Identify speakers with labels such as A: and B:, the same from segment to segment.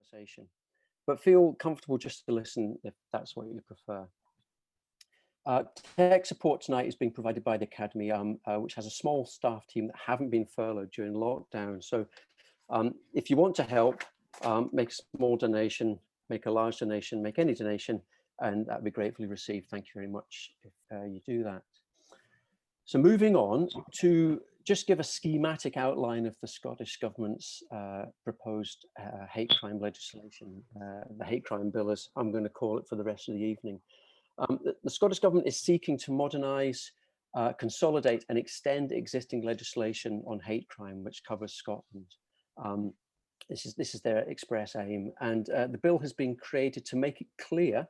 A: conversation, but feel comfortable just to listen if that's what you prefer. Tech support tonight is being provided by the Academy, which has a small staff team that haven't been furloughed during lockdown. So if you want to help, make a small donation, make a large donation, make any donation, and that'd be gratefully received. Thank you very much if you do that. So moving on to just give a schematic outline of the Scottish Government's proposed hate crime legislation, the hate crime bill, as I'm going to call it for the rest of the evening. The Scottish Government is seeking to modernise, consolidate and extend existing legislation on hate crime, which covers Scotland. This is their express aim, and the bill has been created to make it clear,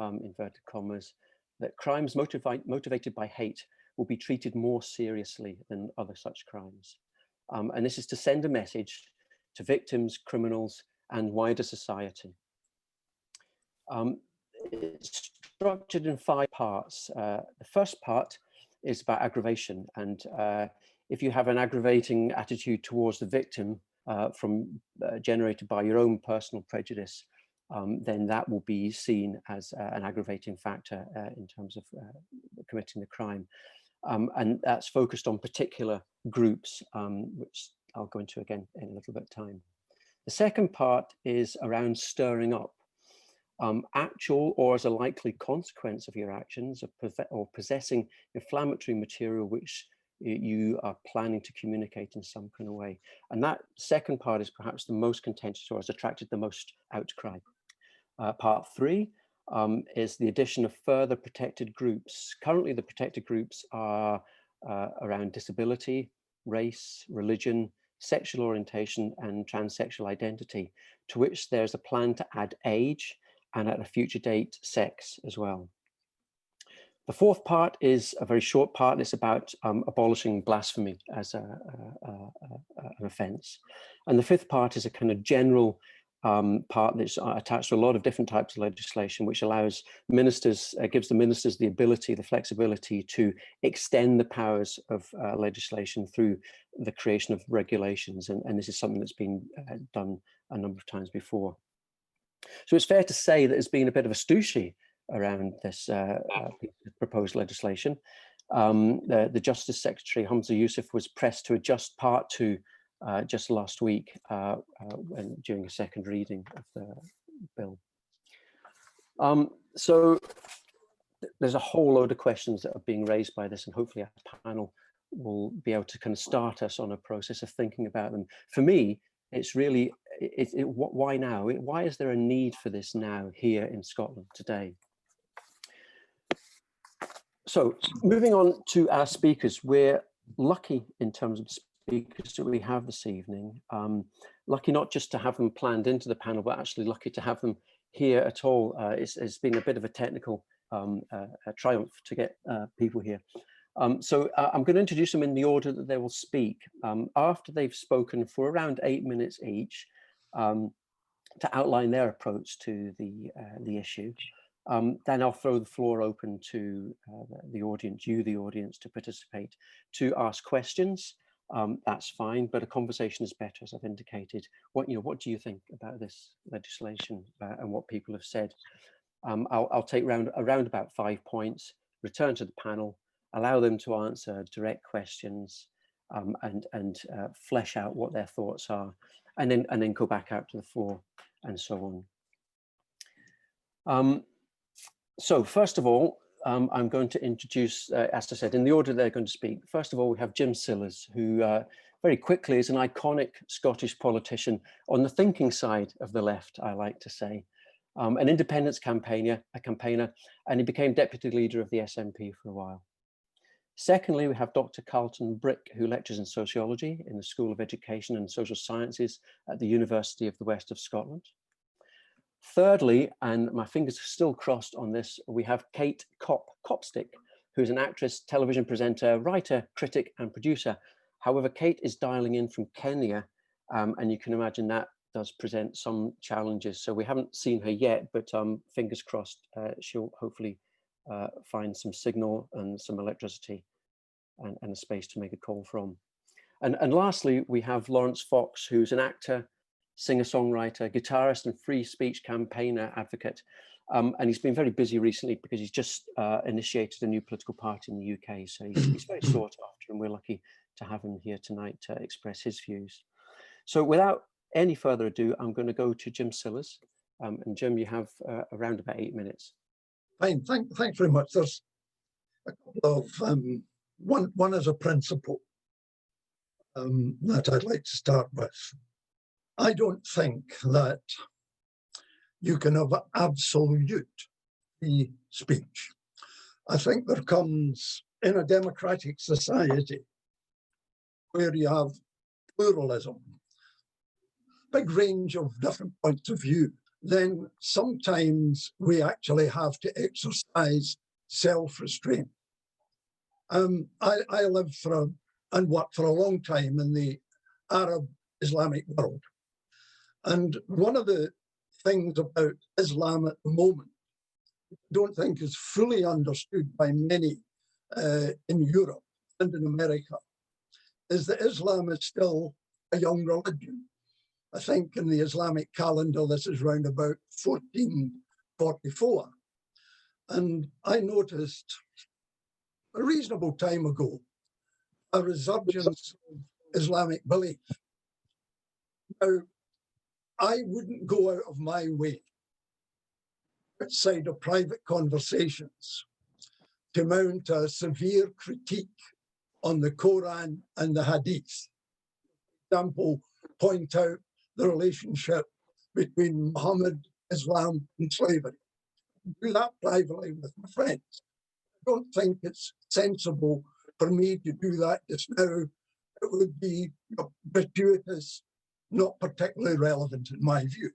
A: inverted commas, that crimes motivated by hate will be treated more seriously than other such crimes. And this is to send a message to victims, criminals, and wider society. It's structured in 5 parts. The first part is about aggravation, and if you have an aggravating attitude towards the victim generated by your own personal prejudice, then that will be seen as an aggravating factor in terms of committing the crime. And that's focused on particular groups, which I'll go into again in a little bit of time. The second part is around stirring up. Actual or as a likely consequence of your actions or possessing inflammatory material which you are planning to communicate in some kind of way. And that second part is perhaps the most contentious or has attracted the most outcry. Part 3 is the addition of further protected groups. Currently the protected groups are around disability, race, religion, sexual orientation and transsexual identity, to which there's a plan to add age and at a future date, sex as well. The fourth part is a very short part. It's about abolishing blasphemy as an offence. And the fifth part is a kind of general part that's attached to a lot of different types of legislation, which allows ministers, gives the ministers the ability, the flexibility to extend the powers of legislation through the creation of regulations. And this is something that's been done a number of times before. So it's fair to say that there's been a bit of a stooshy around this proposed legislation. The Justice Secretary, Humza Yousaf, was pressed to adjust Part 2 just last week during a second reading of the bill. So there's a whole load of questions that are being raised by this, and hopefully our panel will be able to kind of start us on a process of thinking about them. For me, it's really, why now? Why is there a need for this now here in Scotland today? So moving on to our speakers, we're lucky in terms of speakers that we have this evening. Lucky not just to have them planned into the panel, but actually lucky to have them here at all. It's been a bit of a technical triumph to get people here. So I'm going to introduce them in the order that they will speak. After they've spoken for around 8 minutes each to outline their approach to the issue, then I'll throw the floor open to the audience, the audience, to participate, to ask questions. That's fine, but a conversation is better, as I've indicated. What do you think about this legislation and what people have said? I'll take around about 5 points, return to the panel, allow them to answer direct questions and flesh out what their thoughts are, and then go back out to the floor and so on. So first of all, I'm going to introduce, as I said, in the order they're going to speak. First of all, we have Jim Sillars, who very quickly is an iconic Scottish politician on the thinking side of the left, I like to say. An independence campaigner, and he became deputy leader of the SNP for a while. Secondly, we have Dr. Carlton, who lectures in sociology in the School of Education and Social Sciences at the University of the West of Scotland. Thirdly, and my fingers are still crossed on this, we have Kate Copstick, who's an actress, television presenter, writer, critic, and producer. However, Kate is dialing in from Kenya, and you can imagine that does present some challenges. So we haven't seen her yet, but fingers crossed, she'll hopefully find some signal and some electricity and a space to make a call from. And lastly, we have Laurence Fox, who's an actor, singer-songwriter, guitarist, and free speech campaigner advocate. And he's been very busy recently because he's just initiated a new political party in the UK. So he's very sought after, and we're lucky to have him here tonight to express his views. So without any further ado, I'm going to go to Jim Sillars. And Jim, you have around about 8 minutes.
B: Fine, thanks very much. There's a couple of, one is a principle that I'd like to start with. I don't think that you can have absolute free speech. I think there comes, in a democratic society where you have pluralism, big range of different points of view, then sometimes we actually have to exercise self-restraint. I lived and worked for a long time in the Arab Islamic world. And one of the things about Islam at the moment, I don't think is fully understood by many in Europe and in America, is that Islam is still a young religion. I think in the Islamic calendar, this is round about 1444. And I noticed a reasonable time ago, a resurgence of Islamic belief. Now, I wouldn't go out of my way outside of private conversations to mount a severe critique on the Quran and the Hadith. For example, point out the relationship between Muhammad, Islam, and slavery. Do that privately with my friends. I don't think it's sensible for me to do that just now. It would be gratuitous, not particularly relevant in my view.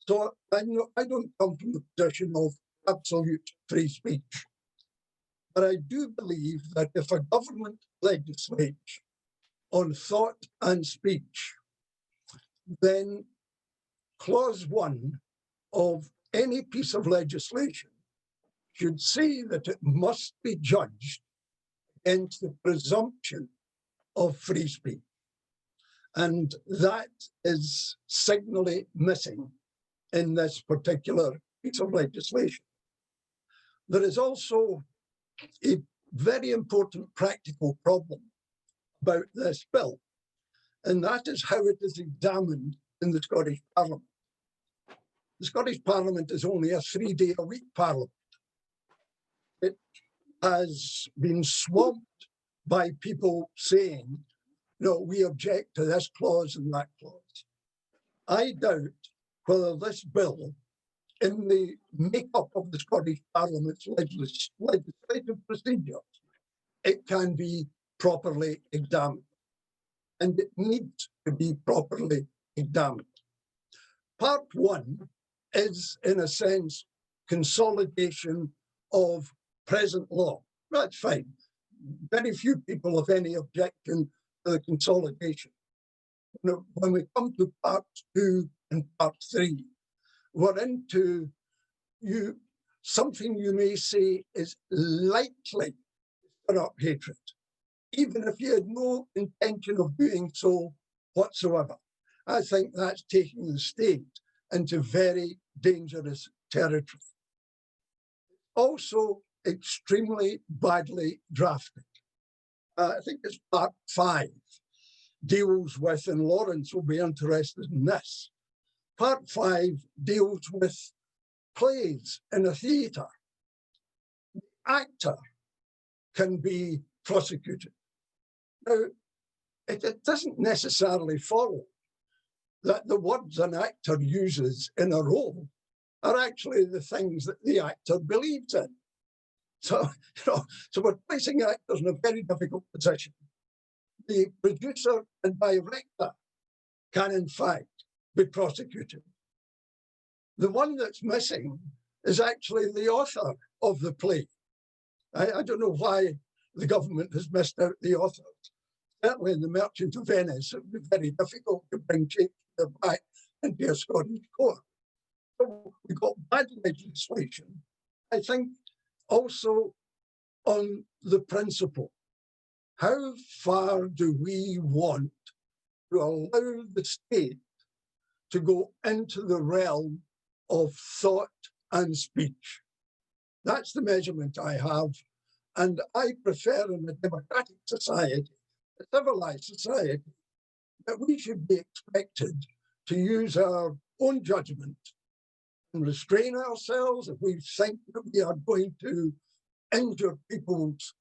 B: So I don't come from the position of absolute free speech. But I do believe that if a government legislates on thought and speech, then clause 1 of any piece of legislation should say that it must be judged against the presumption of free speech. And that is signally missing in this particular piece of legislation. There is also a very important practical problem about this bill, and that is how it is examined in the Scottish Parliament. The Scottish Parliament is only a 3-day-a-week parliament. It has been swamped by people saying, no, we object to this clause and that clause. I doubt whether this bill, in the makeup of the Scottish Parliament's legislative procedures, it can be properly examined. And it needs to be properly examined. Part 1 is, in a sense, consolidation of present law. That's fine. Very few people have any objection to the consolidation. When we come to part 2 and part 3, we're into something you may say is likely to stir up hatred, even if you had no intention of doing so whatsoever. I think that's taking the state into very dangerous territory. Also extremely badly drafted. I think it's part 5 deals with, and Laurence will be interested in this, part 5 deals with plays in a theatre. The actor can be prosecuted. Now, it doesn't necessarily follow that the words an actor uses in a role are actually the things that the actor believes in. So, so we're placing actors in a very difficult position. The producer and director can, in fact, be prosecuted. The one that's missing is actually the author of the play. I don't know why the government has missed out the authors. Certainly in The Merchant of Venice, it would be very difficult to bring Shakespeare back into a Scottish court. So we've got bad legislation. I think also on the principle, how far do we want to allow the state to go into the realm of thought and speech. That's the measurement I have. And I prefer in a democratic society, a civilized society, that we should be expected to use our own judgment and restrain ourselves if we think that we are going to injure people's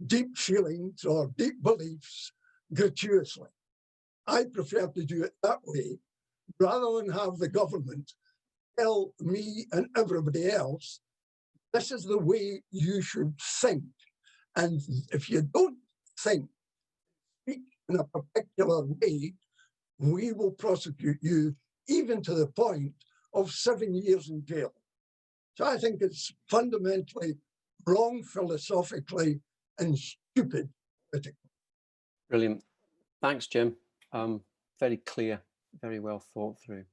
B: deep feelings or deep beliefs gratuitously. I prefer to do it that way rather than have the government tell me and everybody else, this is the way you should think. And if you don't think, speak in a particular way, we will prosecute you even to the point of 7 years in jail. So I think it's fundamentally wrong philosophically and stupid politically.
A: Brilliant. Thanks, Jim. Very clear, very well thought through.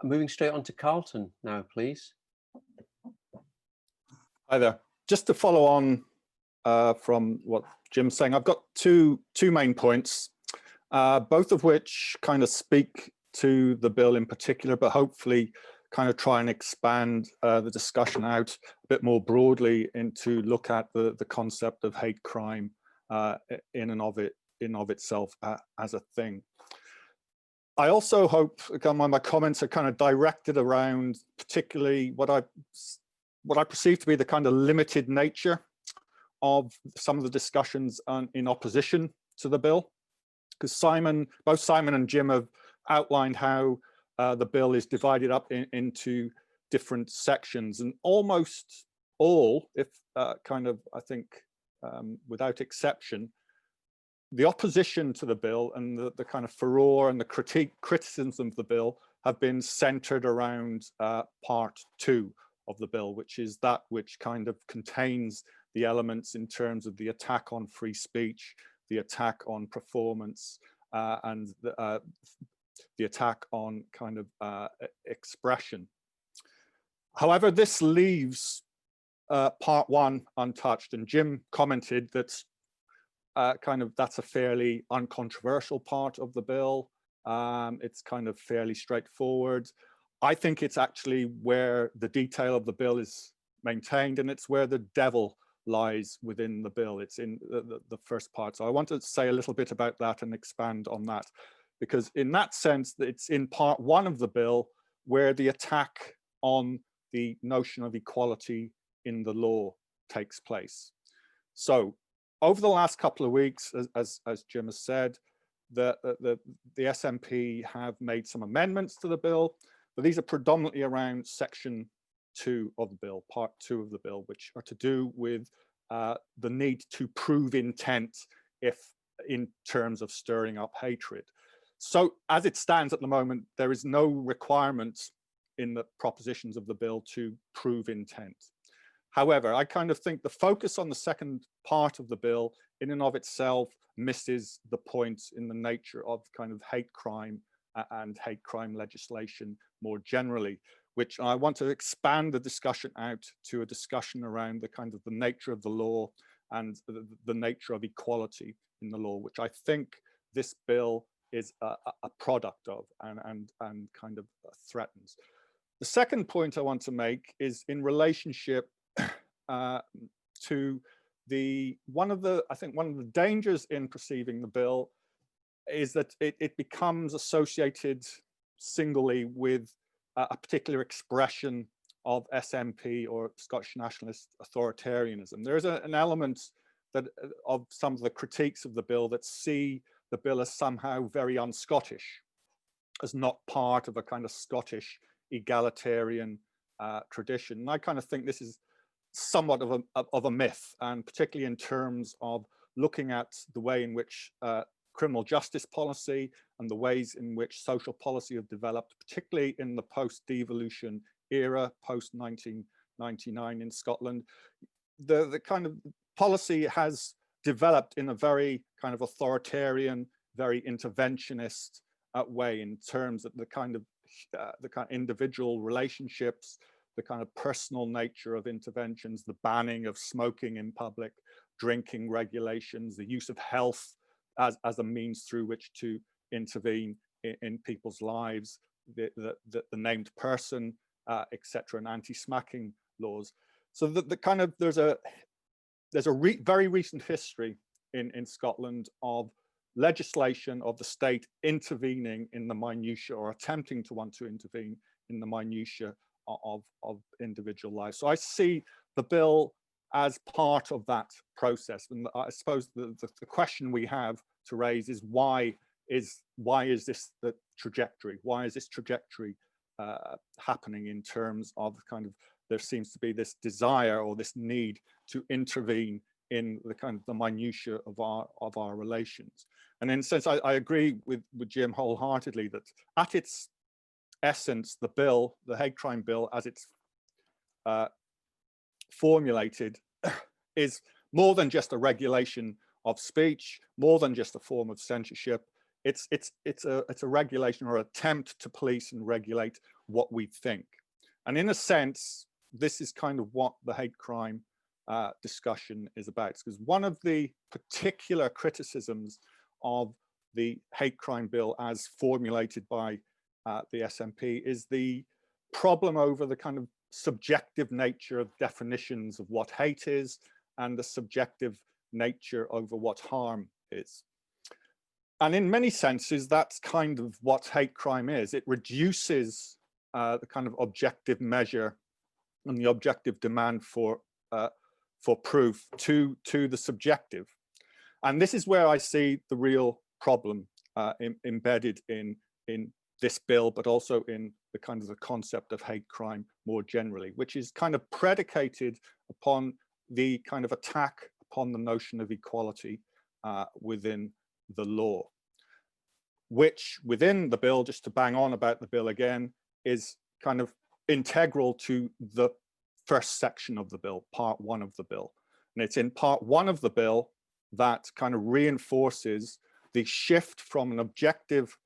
A: Moving straight on to Carlton now, please.
C: Hi there. Just to follow on from what Jim's saying, I've got two main points, both of which kind of speak to the bill in particular, but hopefully kind of try and expand the discussion out a bit more broadly into look at the concept of hate crime in and of itself as a thing. I also hope, again, my comments are kind of directed around particularly what I perceive to be the kind of limited nature of some of the discussions in opposition to the bill, because both Simon and Jim have outlined how the bill is divided up into different sections, and almost all, if kind of, I think, without exception, the opposition to the bill and the kind of furore and the criticism of the bill have been centered around part 2 of the bill, which is that which kind of contains the elements in terms of the attack on free speech, the attack on performance, and the attack on kind of expression. However, this leaves part 1 untouched, and Jim commented that that's a fairly uncontroversial part of the bill. It's kind of fairly straightforward. I think it's actually where the detail of the bill is maintained, and it's where the devil lies within the bill. It's in the first part. So I want to say a little bit about that and expand on that, because in that sense, it's in part 1 of the bill where the attack on the notion of equality in the law takes place. So over the last couple of weeks, as Jim has said, the SNP have made some amendments to the bill, but these are predominantly around section 2 of the bill, part 2 of the bill, which are to do with the need to prove intent if in terms of stirring up hatred. So as it stands at the moment, there is no requirement in the propositions of the bill to prove intent. However, I kind of think the focus on the second part of the bill in and of itself misses the point in the nature of kind of hate crime and hate crime legislation more generally, which I want to expand the discussion out to a discussion around the kind of the nature of the law and the nature of equality in the law, which I think this bill is a product of and kind of threatens. The second point I want to make is in relationship to one of the dangers in perceiving the bill is that it becomes associated singly with a particular expression of SNP or Scottish nationalist authoritarianism. There's an element that of some of the critiques of the bill that see the bill as somehow very un-Scottish, as not part of a kind of Scottish egalitarian tradition. And I kind of think this is somewhat of a myth, and particularly in terms of looking at the way in which criminal justice policy and the ways in which social policy have developed, particularly in the post-devolution era, post-1999 in Scotland. The kind of policy has developed in a very kind of authoritarian, very interventionist way in terms of the kind of individual relationships, the kind of personal nature of interventions, the banning of smoking in public, drinking regulations, the use of health as a means through which to intervene in people's lives, the named person, etc., and anti-smacking laws. So the kind of there's a very recent history in Scotland of legislation of the state intervening in the minutiae, or attempting to want to intervene in the minutiae of individual lives. So I see the bill as part of that process, and I suppose the question we have to raise is why is this the trajectory? Why is this trajectory happening in terms of kind of, there seems to be this desire or this need to intervene in the kind of the minutiae of our relations. And in a sense, I agree with Jim wholeheartedly that at its essence, the bill, the hate crime bill, as it's formulated, is more than just a regulation of speech, more than just a form of censorship. It's a regulation or attempt to police and regulate what we think. And in a sense, this is kind of what the hate crime discussion is about, because one of the particular criticisms of the hate crime bill as formulated by the SNP is the problem over the kind of subjective nature of definitions of what hate is and the subjective nature over what harm is. And in many senses, that's kind of what hate crime is. It reduces the kind of objective measure and the objective demand for proof to the subjective. And this is where I see the real problem embedded in this bill, but also in the kind of the concept of hate crime more generally, which is kind of predicated upon the kind of attack upon the notion of equality within the law, which within the bill, just to bang on about the bill again, is kind of integral to the first section of the bill, part 1 of the bill. And it's in part 1 of the bill that kind of reinforces the shift from an objective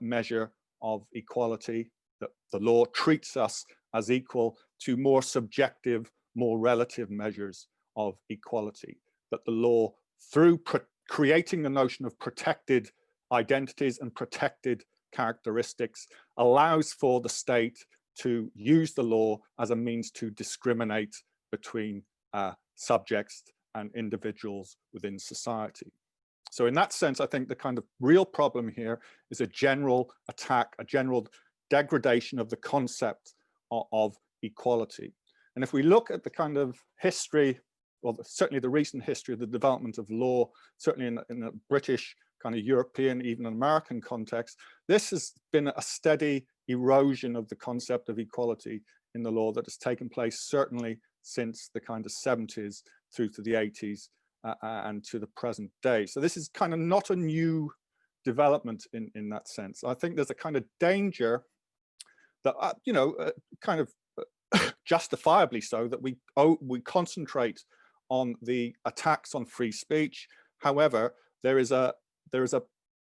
C: measure of equality, that the law treats us as equal, to more subjective, more relative measures of equality, that the law, through creating the notion of protected identities and protected characteristics, allows for the state to use the law as a means to discriminate between subjects and individuals within society. So in that sense, I think the kind of real problem here is a general attack, a general degradation of the concept of equality. And if we look at the kind of history, well, certainly the recent history of the development of law, certainly in a British, kind of European, even American context, this has been a steady erosion of the concept of equality in the law that has taken place certainly since the kind of 70s through to the 80s and to the present day. So this is kind of not a new development in that sense. I think there's a kind of danger that, you know, kind of justifiably so, that we concentrate on the attacks on free speech. However, there is a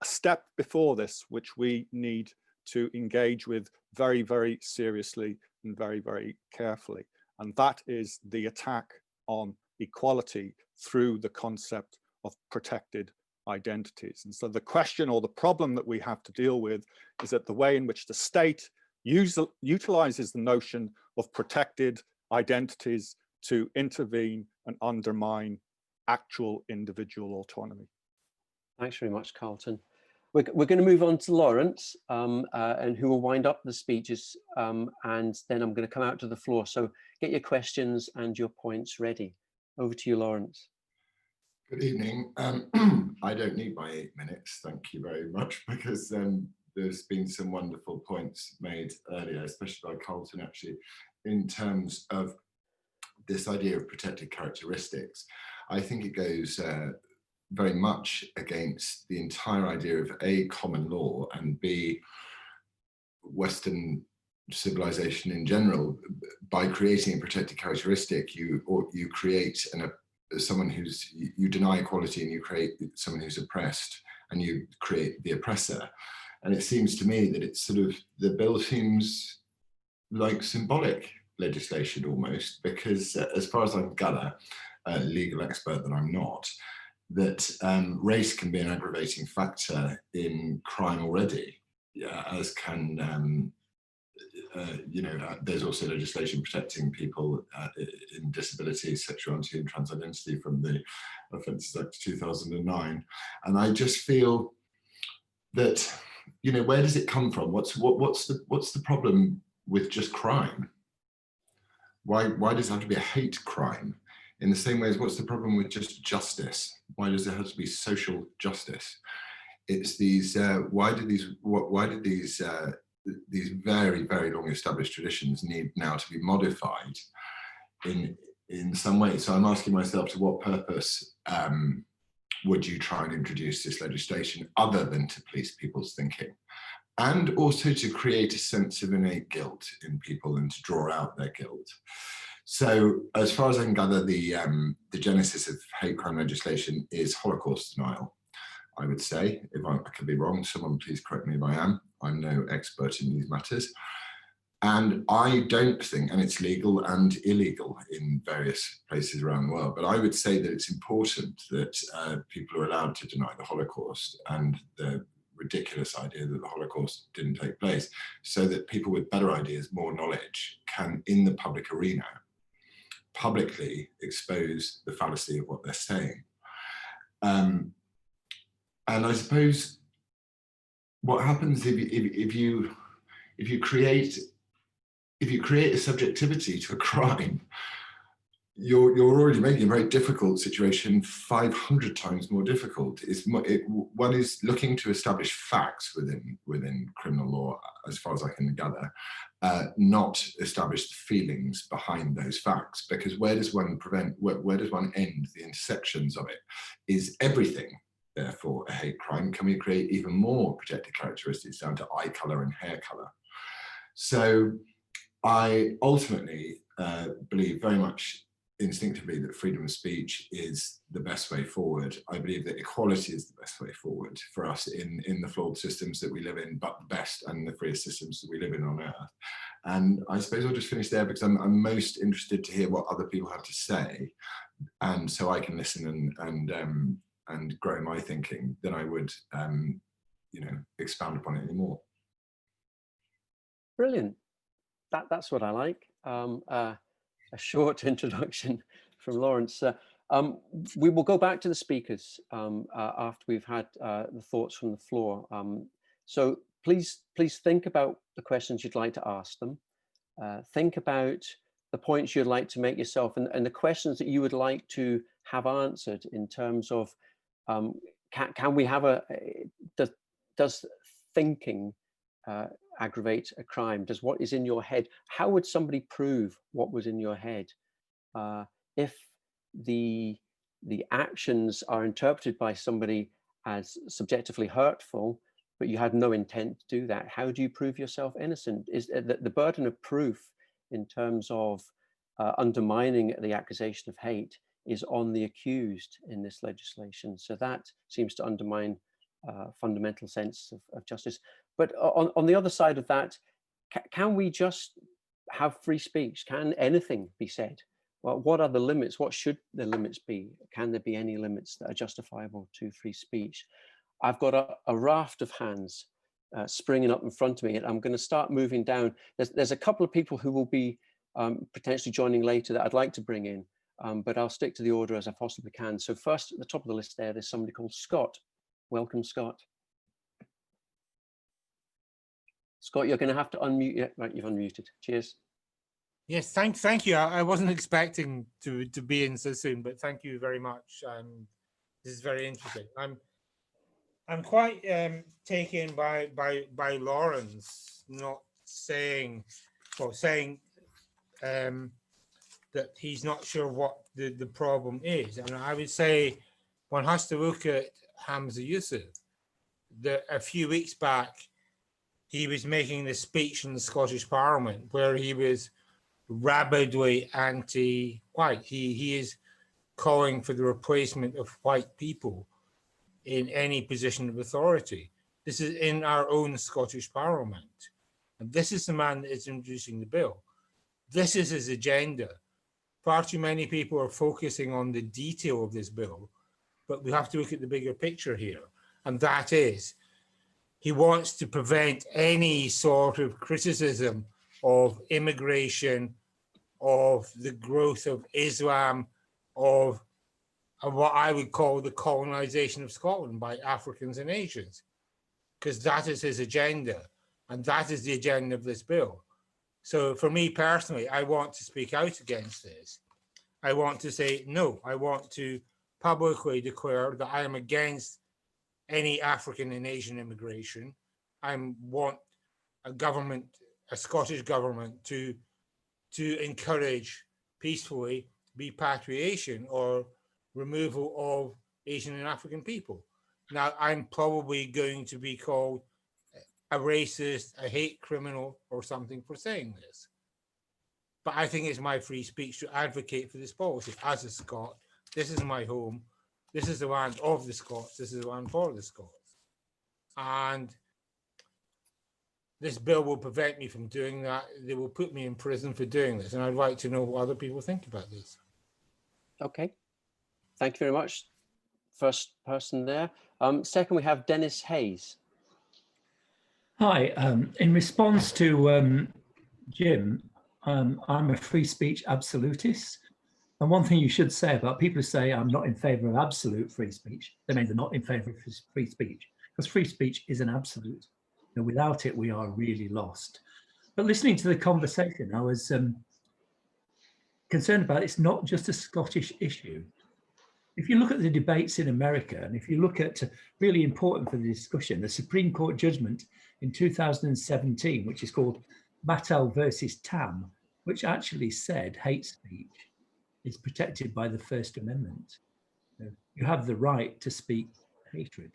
C: step before this which we need to engage with very, very seriously and very, very carefully. And that is the attack on equality through the concept of protected identities. And so the question or the problem that we have to deal with is that the way in which the state utilizes the notion of protected identities to intervene and undermine actual individual autonomy.
A: Thanks very much, Carlton. We're going to move on to Laurence, and who will wind up the speeches, and then I'm going to come out to the floor. So get your questions and your points ready. Over to you, Laurence.
D: Good evening. I don't need my 8 minutes, thank you very much, because there's been some wonderful points made earlier, especially by Carlton, actually, in terms of this idea of protected characteristics. I think it goes very much against the entire idea of A, common law, and B, Western civilization in general. By creating a protected characteristic, you create someone you deny equality, and you create someone who's oppressed, and you create the oppressor. And it seems to me that it's sort of, the bill seems like symbolic legislation almost, because as far as I can gather, a legal expert that I'm not, that race can be an aggravating factor in crime already. as can there's also legislation protecting people in disability, sexuality and trans identity from the Offences Act 2009. And I just feel that, where does it come from? What's the problem with just crime? Why does it have to be a hate crime? In the same way as what's the problem with just justice? Why does it have to be social justice? It's these, why did these very, very long established traditions need now to be modified in some way? So I'm asking myself, to what purpose would you try and introduce this legislation other than to police people's thinking? And also to create a sense of innate guilt in people and to draw out their guilt. So as far as I can gather, the genesis of hate crime legislation is Holocaust denial, I would say. If I could be wrong, someone please correct me if I am. I'm no expert in these matters. And I don't think, and it's legal and illegal in various places around the world, but I would say that it's important that people are allowed to deny the Holocaust and the ridiculous idea that the Holocaust didn't take place, so that people with better ideas, more knowledge, can, in the public arena, publicly expose the fallacy of what they're saying. And I suppose what happens if you create a subjectivity to a crime, you're already making a very difficult situation 500 times more difficult. One is looking to establish facts within criminal law, as far as I can gather, not establish the feelings behind those facts. Because where does one end the intersections of it? Is everything therefore a hate crime? Can we create even more protected characteristics down to eye colour and hair colour? So I ultimately believe very much instinctively that freedom of speech is the best way forward. I believe that equality is the best way forward for us in the flawed systems that we live in, but the best and the freest systems that we live in on earth. And I suppose I'll just finish there, because I'm most interested to hear what other people have to say, and so I can listen and grow my thinking, than I would expound upon it anymore.
A: Brilliant. That's what I like. A short introduction from Laurence. We will go back to the speakers after we've had the thoughts from the floor. So please think about the questions you'd like to ask them. Think about the points you'd like to make yourself, and the questions that you would like to have answered in terms of can we have does thinking aggravate a crime? Does what is in your head, how would somebody prove what was in your head? If the actions are interpreted by somebody as subjectively hurtful, but you had no intent to do that, how do you prove yourself innocent? Is the burden of proof in terms of undermining the accusation of hate is on the accused in this legislation. So that seems to undermine fundamental sense of justice. But on the other side of that, can we just have free speech? Can anything be said? Well, what are the limits? What should the limits be? Can there be any limits that are justifiable to free speech? I've got a raft of hands springing up in front of me, and I'm going to start moving down. There's a couple of people who will be potentially joining later that I'd like to bring in, but I'll stick to the order as I possibly can. So first, at the top of the list there's somebody called Scott. Welcome, Scott. Scott, you're going to have to unmute. Yeah, right, you've unmuted. Cheers.
E: Yes, thank you. I wasn't expecting to be in so soon, but thank you very much. This is very interesting. I'm quite taken by Laurence not saying, well, saying that he's not sure what the problem is, and I would say one has to look at Hamza Yusuf. A few weeks back, he was making this speech in the Scottish Parliament where he was rabidly anti-white. He is calling for the replacement of white people in any position of authority. This is in our own Scottish Parliament. And this is the man that is introducing the bill. This is his agenda. Far too many people are focusing on the detail of this bill, but we have to look at the bigger picture here. And that is he wants to prevent any sort of criticism of immigration, of the growth of Islam, of what I would call the colonization of Scotland by Africans and Asians, because that is his agenda, and that is the agenda of this bill. So for me personally, I want to speak out against this. I want to say no. I want to publicly declare that I am against any African and Asian immigration. I want a government, a Scottish government, to encourage peacefully repatriation or removal of Asian and African people. Now, I'm probably going to be called a racist, a hate criminal, or something for saying this. But I think it's my free speech to advocate for this policy. As a Scot, this is my home. This is the land of the Scots. This is the land for the Scots. And this bill will prevent me from doing that. They will put me in prison for doing this. And I'd like to know what other people think about this.
A: Okay. Thank you very much. First person there. Second, we have Dennis Hayes.
F: Hi. In response to Jim, I'm a free speech absolutist. And one thing you should say about people who say I'm not in favor of absolute free speech, they mean they're not in favor of free speech, because free speech is an absolute. And without it, we are really lost. But listening to the conversation, I was concerned about it's not just a Scottish issue. If you look at the debates in America, and if you look at, really important for the discussion, the Supreme Court judgment in 2017, which is called Mattel versus Tam, which actually said hate speech is protected by the First Amendment. You have the right to speak hatred.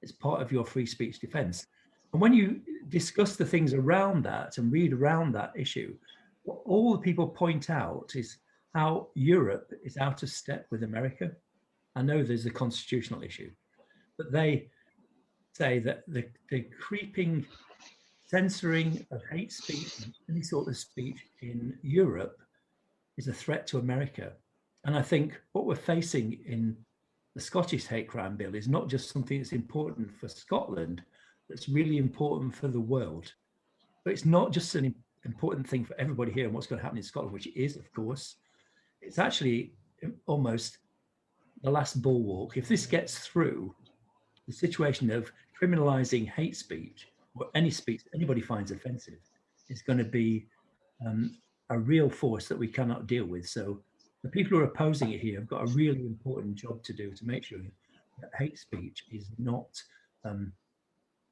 F: It's part of your free speech defense. And when you discuss the things around that and read around that issue, what all the people point out is how Europe is out of step with America. I know there's a constitutional issue, but they say that the creeping censoring of hate speech and any sort of speech in Europe is a threat to America. And I think what we're facing in the Scottish hate crime bill is not just something that's important for Scotland, that's really important for the world. But it's not just an important thing for everybody here and what's going to happen in Scotland, which it is, of course. It's actually almost the last bulwark. If this gets through, the situation of criminalizing hate speech or any speech anybody finds offensive is going to be a real force that we cannot deal with. So the people who are opposing it here have got a really important job to do to make sure that hate speech is not,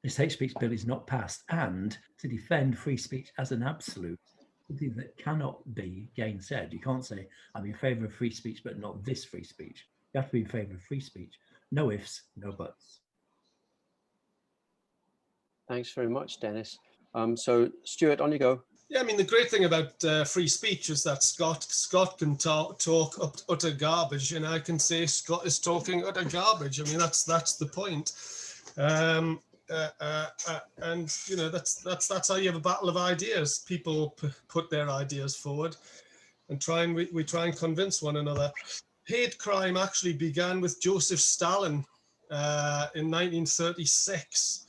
F: this hate speech bill is not passed, and to defend free speech as an absolute, something that cannot be gainsaid. You can't say, I'm in favor of free speech, but not this free speech. You have to be in favor of free speech. No ifs, no buts.
A: Thanks very much, Dennis. So Stuart, on you go.
G: Yeah, I mean, the great thing about free speech is that Scott can talk utter garbage, and I can say Scott is talking utter garbage. I mean, that's the point. And you know, that's how you have a battle of ideas. People put their ideas forward, and we try and convince one another. Hate crime actually began with Joseph Stalin in 1936.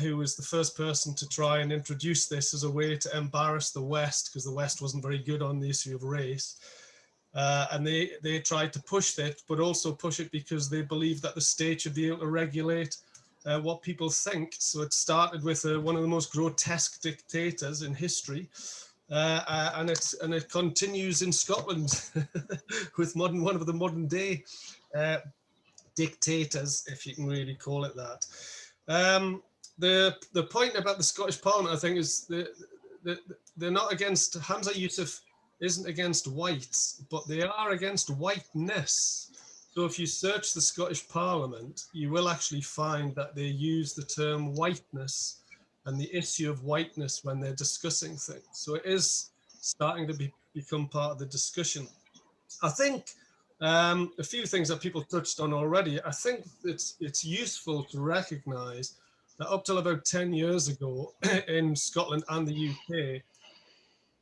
G: Who was the first person to try and introduce this as a way to embarrass the West, because the West wasn't very good on the issue of race. And they tried to push it, but also push it because they believed that the state should be able to regulate what people think. So it started with one of the most grotesque dictators in history. And it continues in Scotland with one of the modern day dictators, if you can really call it that. The point about the Scottish Parliament, I think, is they're not against, Hamza Yusuf isn't against whites, but they are against whiteness. So if you search the Scottish Parliament, you will actually find that they use the term whiteness and the issue of whiteness when they're discussing things. So it is starting to become part of the discussion. I think a few things that people touched on already. I think it's useful to recognise that up till about 10 years ago in Scotland and the UK,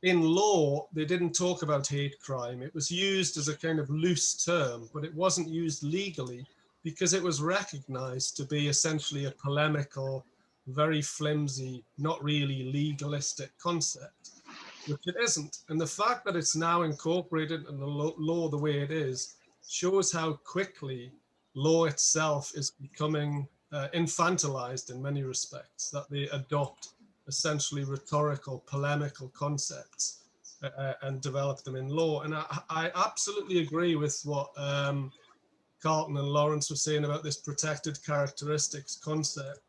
G: in law, they didn't talk about hate crime. It was used as a kind of loose term, but it wasn't used legally because it was recognised to be essentially a polemical very flimsy, not really legalistic concept, which it isn't. And the fact that it's now incorporated in the law the way it is shows how quickly law itself is becoming infantilized in many respects, that they adopt essentially rhetorical, polemical concepts and develop them in law. And I absolutely agree with what Carlton and Laurence were saying about this protected characteristics concept.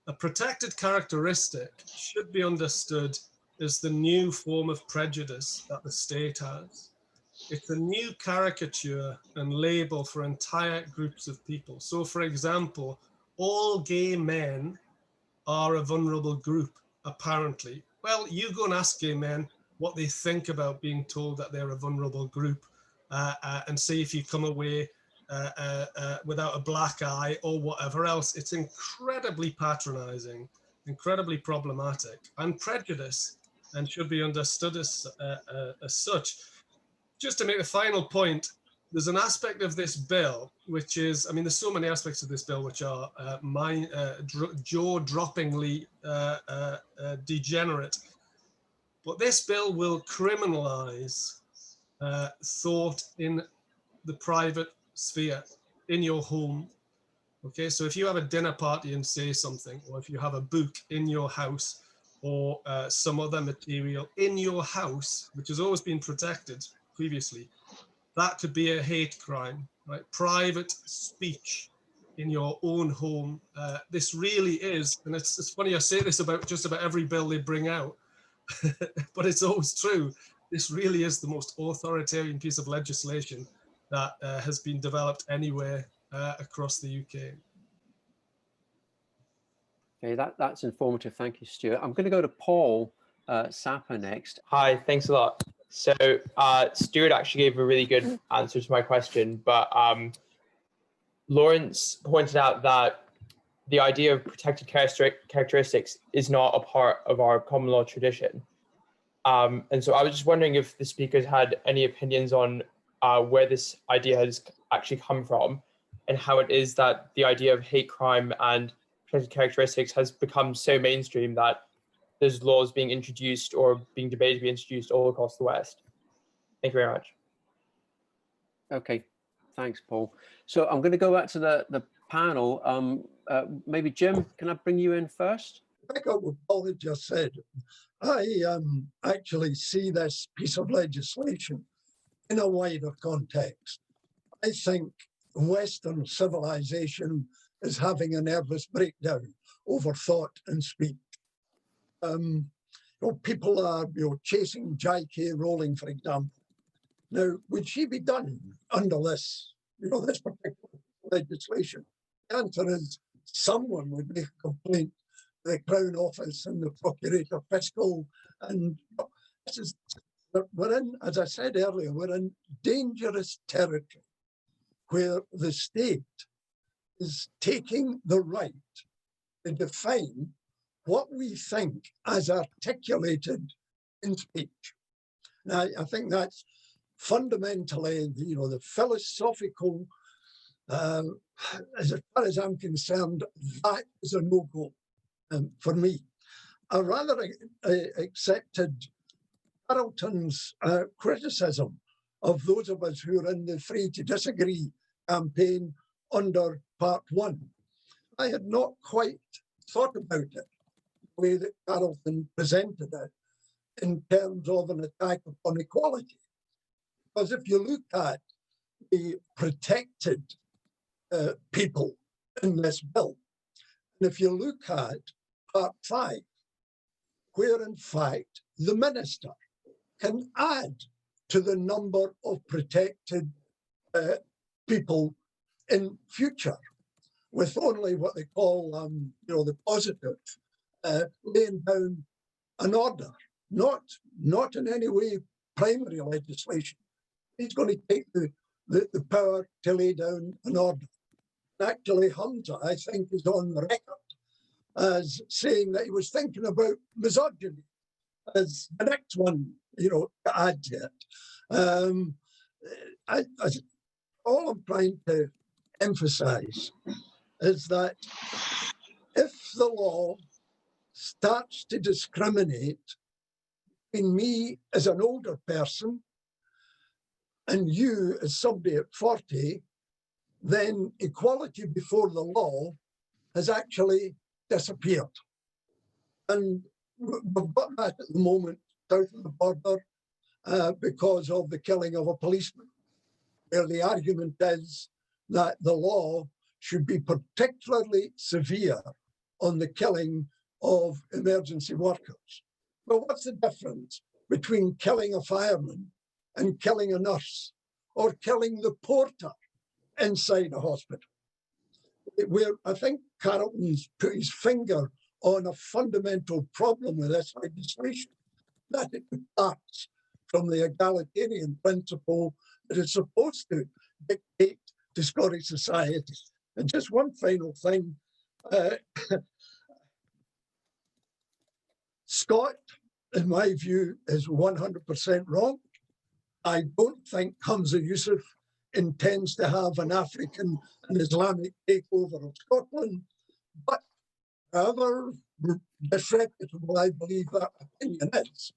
G: A protected characteristic should be understood as the new form of prejudice that the state has. It's a new caricature and label for entire groups of people. So, for example, all gay men are a vulnerable group, apparently. Well, you go and ask gay men what they think about being told that they're a vulnerable group and see if you come away without a black eye or whatever else. It's incredibly patronizing, incredibly problematic, and prejudice, and should be understood as such. Just to make the final point, there's an aspect of this bill which is, I mean, there's so many aspects of this bill which are jaw-droppingly degenerate, but this bill will criminalize thought in the private sphere, in your home. Okay, so if you have a dinner party and say something, or if you have a book in your house, or some other material in your house, which has always been protected previously, that could be a hate crime, right? Private speech in your own home. This really is, and it's funny I say this about just about every bill they bring out, but it's always true. This really is the most authoritarian piece of legislation that has been developed anywhere across the UK.
A: Okay, that's informative. Thank you, Stuart. I'm going to go to Paul Sapper next.
H: Hi, thanks a lot. So Stuart actually gave a really good answer to my question, but Laurence pointed out that the idea of protected characteristics is not a part of our common law tradition. And so I was just wondering if the speakers had any opinions on where this idea has actually come from, and how it is that the idea of hate crime and protected characteristics has become so mainstream that there's laws being introduced or being debated to be introduced all across the West. Thank you very much.
A: Okay, thanks, Paul. So I'm going to go back to the panel. Maybe Jim, can I bring you in first?
B: Pick up what Paul had just said. I actually see this piece of legislation in a wider context. I think Western civilization is having a nervous breakdown over thought and speech. People are chasing J.K. Rowling, for example. Now, would she be done under this, this particular legislation? The answer is someone would make a complaint to the Crown Office and the Procurator Fiscal, and we're in, as I said earlier, we're in dangerous territory where the state is taking the right to define what we think as articulated in speech. Now, I think that's fundamentally, the philosophical, as far as I'm concerned, that is a no-go for me. I rather accepted Carlton's criticism of those of us who are in the Free to Disagree campaign under Part 1. I had not quite thought about it the way that Carlton presented it in terms of an attack upon equality. Because if you look at the protected people in this bill, and if you look at Part 5, where in fact the minister can add to the number of protected people in future, with only what they call, the positive, laying down an order, not in any way primary legislation. He's going to take the power to lay down an order. Actually, Hamza, I think, is on the record as saying that he was thinking about misogyny as the next one, to add to it. All I'm trying to emphasize is that if the law starts to discriminate between me as an older person and you as somebody at 40, then equality before the law has actually disappeared. And we've got that at the moment south of the border because of the killing of a policeman, where the argument is that the law should be particularly severe on the killing of emergency workers. Well, what's the difference between killing a fireman and killing a nurse or killing the porter inside a hospital? Where I think Carlton's put his finger on a fundamental problem with this legislation, that it departs from the egalitarian principle that is supposed to dictate to Scottish society. And just one final thing, Scott, in my view, is 100% wrong. I don't think Hamza Yusuf intends to have an African and Islamic takeover of Scotland, but however disreputable I believe that opinion is,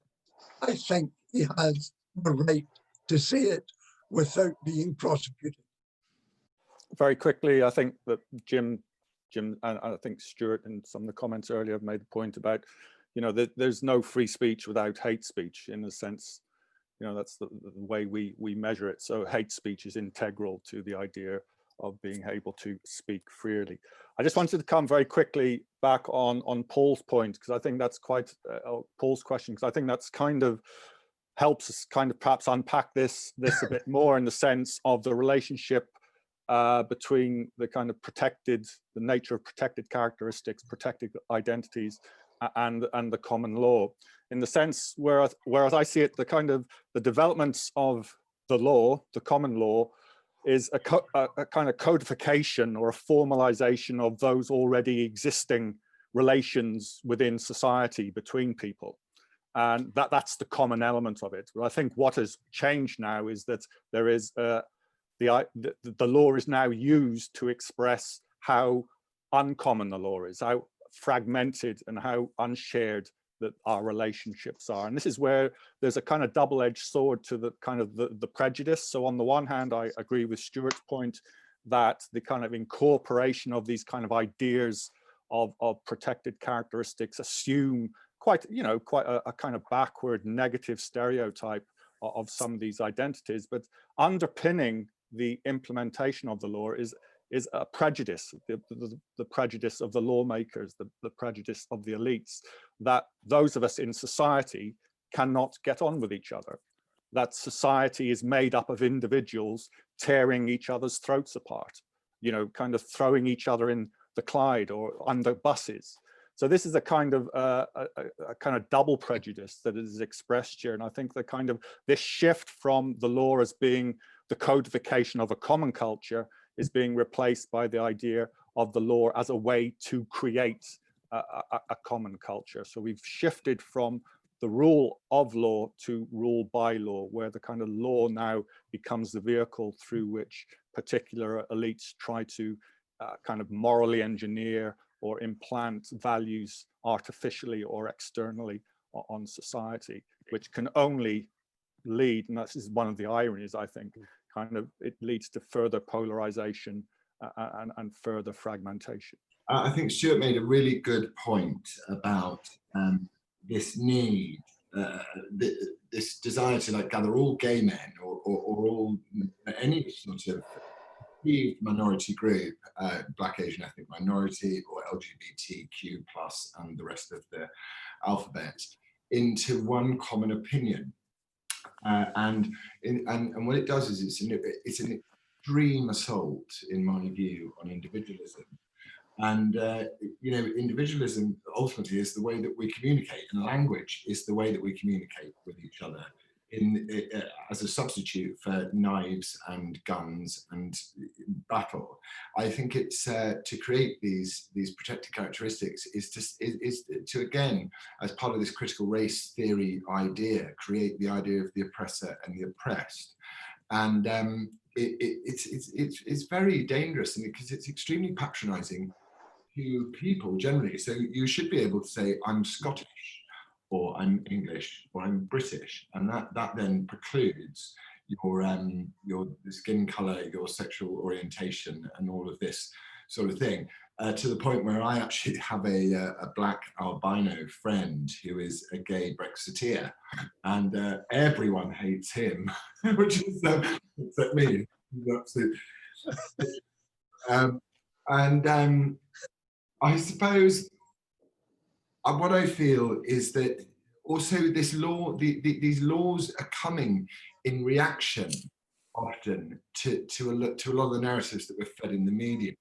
B: I think he has the right to say it without being prosecuted.
C: Very quickly, I think that Jim and I think Stuart and some of the comments earlier have made the point about, you know, that there's no free speech without hate speech, in a sense. You know, that's the way we measure it. So hate speech is integral to the idea of being able to speak freely. I just wanted to come very quickly back on Paul's point, because I think that's quite Paul's question, because I think that's kind of helps us kind of perhaps unpack this a bit more, in the sense of the relationship between the kind of the nature of protected characteristics, protected identities, and the common law. In the sense, whereas I see it, the developments of the law, the common law, is a kind of codification or a formalization of those already existing relations within society between people. And that's the common element of it. But I think what has changed now is that there is the law is now used to express how uncommon the law is, how fragmented and how unshared that our relationships are. And this is where there's a kind of double-edged sword to the kind of the prejudice. So on the one hand, I agree with Stuart's point that the kind of incorporation of these kind of ideas of protected characteristics assume quite a kind of backward negative stereotype of some of these identities, but underpinning the implementation of the law is a prejudice, the prejudice of the lawmakers, the prejudice of the elites, that those of us in society cannot get on with each other, that society is made up of individuals tearing each other's throats apart, you know, kind of throwing each other in the Clyde or under buses. So this is a kind of double prejudice that is expressed here. And I think the kind of this shift from the law as being the codification of a common culture is being replaced by the idea of the law as a way to create a common culture. So we've shifted from the rule of law to rule by law, where the kind of law now becomes the vehicle through which particular elites try to kind of morally engineer or implant values artificially or externally on society, which can only lead, and this is one of the ironies, I think, kind of it leads to further polarization and further fragmentation.
D: I think Stuart made a really good point about this need, this desire to like gather all gay men or all any sort of minority group, Black, Asian, ethnic minority, or LGBTQ plus, and the rest of the alphabet, into one common opinion. And what it does is it's an extreme assault, in my view, on individualism. And you know, individualism ultimately is the way that we communicate, and language is the way that we communicate with each other as a substitute for knives and guns and battle. I think it's to create these protected characteristics is to again, as part of this critical race theory idea, create the idea of the oppressor and the oppressed. And it's very dangerous, and because it's extremely patronizing to people generally. So you should be able to say, I'm Scottish, or I'm English, or I'm British, and that then precludes your skin color, your sexual orientation, and all of this sort of thing, to the point where I actually have a black albino friend who is a gay Brexiteer, and everyone hates him, which is except me. I suppose what I feel is that also this law, these laws are coming in reaction often to a lot of the narratives that we're fed in the media,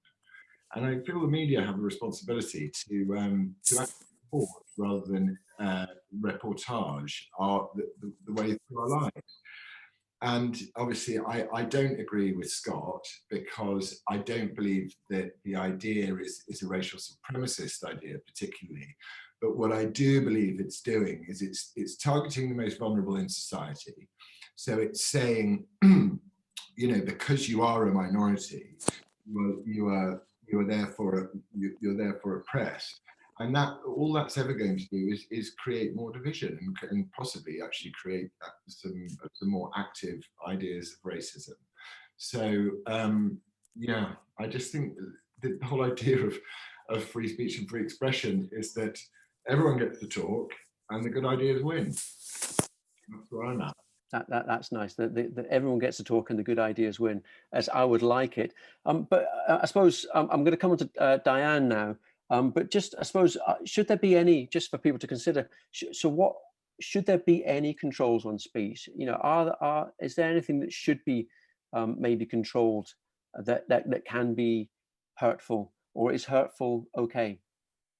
D: and I feel the media have a responsibility to act report rather than reportage the way through our lives. And obviously, I don't agree with Scott, because I don't believe that the idea is a racial supremacist idea particularly. But what I do believe it's doing is it's targeting the most vulnerable in society. So it's saying, you know, because you are a minority, you're therefore oppressed. And that all that's ever going to do is create more division and possibly actually create some more active ideas of racism. So yeah, I just think the whole idea of free speech and free expression is that everyone gets to talk and the good ideas win. That's where I'm at.
A: That's nice, that everyone gets to talk and the good ideas win, as I would like it. But I suppose I'm going to come on to Diane now. But just, I suppose, should there be any, just for people to consider, so should there be any controls on speech? You know, is there anything that should be maybe controlled that can be hurtful, or is hurtful okay?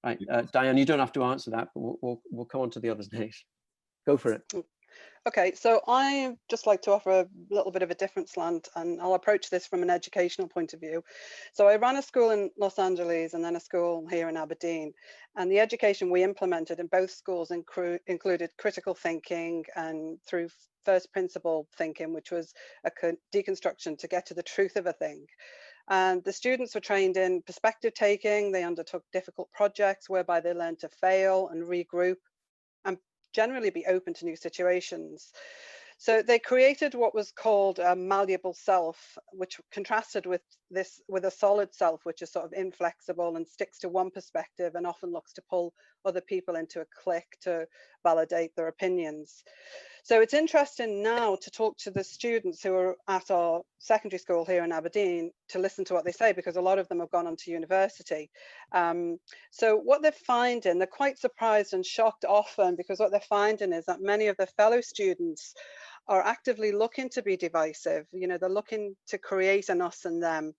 A: Right, Diane, you don't have to answer that, but we'll come on to the others next. Go for it.
I: Okay, so I just like to offer a little bit of a different slant, and I'll approach this from an educational point of view. So I ran a school in Los Angeles and then a school here in Aberdeen, and the education we implemented in both schools included critical thinking and through first principle thinking, which was a deconstruction to get to the truth of a thing. And the students were trained in perspective taking. They undertook difficult projects whereby they learned to fail and regroup and generally be open to new situations. So they created what was called a malleable self, which contrasted with a solid self, which is sort of inflexible and sticks to one perspective and often looks to pull other people into a clique to validate their opinions. So it's interesting now to talk to the students who are at our secondary school here in Aberdeen to listen to what they say, because a lot of them have gone on to university. So what they're finding, they're quite surprised and shocked often, because what they're finding is that many of their fellow students are actively looking to be divisive. You know, they're looking to create an us and them,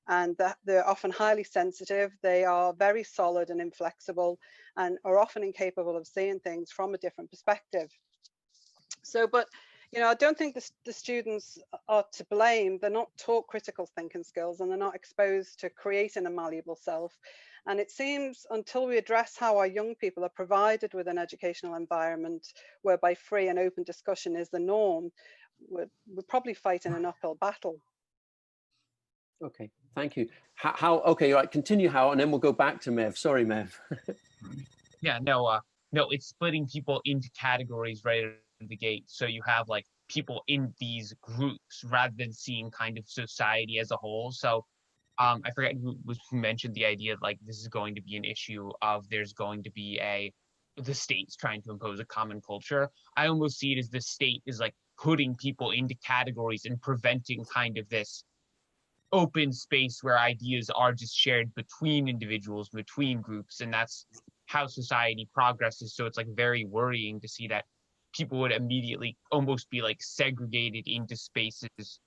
I: and that they're often highly sensitive. They are very solid and inflexible, and are often incapable of seeing things from a different perspective. So, but, you know, I don't think the students are to blame. They're not taught critical thinking skills, and they're not exposed to creating a malleable self. And it seems until we address how our young people are provided with an educational environment whereby free and open discussion is the norm, we're probably fighting an uphill battle.
A: Okay, thank you. Okay, all right, continue, How, and then we'll go back to Mev. Sorry, Mev.
J: Yeah, no, it's splitting people into categories right out of the gate. So you have like people in these groups rather than seeing kind of society as a whole. So I forget who mentioned the idea like this is going to be an issue of there's going to be the state's trying to impose a common culture. I almost see it as the state is like putting people into categories and preventing kind of this open space where ideas are just shared between individuals, between groups, and that's how society progresses. So it's like very worrying to see that people would immediately almost be like segregated into spaces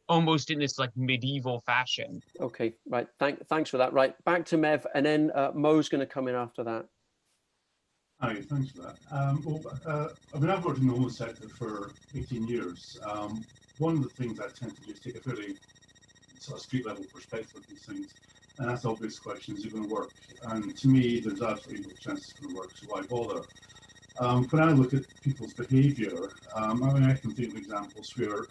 J: almost in this like medieval fashion.
A: Okay, right, thanks for that. Right, back to Mev, and then Mo's going to come in after that.
K: Hi, thanks for that. I mean, I've worked in the homeless sector for 18 years. One of the things I tend to do is take a fairly sort of street level perspective of these things, and that's the obvious question: is it going to work? And to me, there's absolutely no chance it's going to work, so why bother? When I look at people's behaviour, I mean, I can think of examples where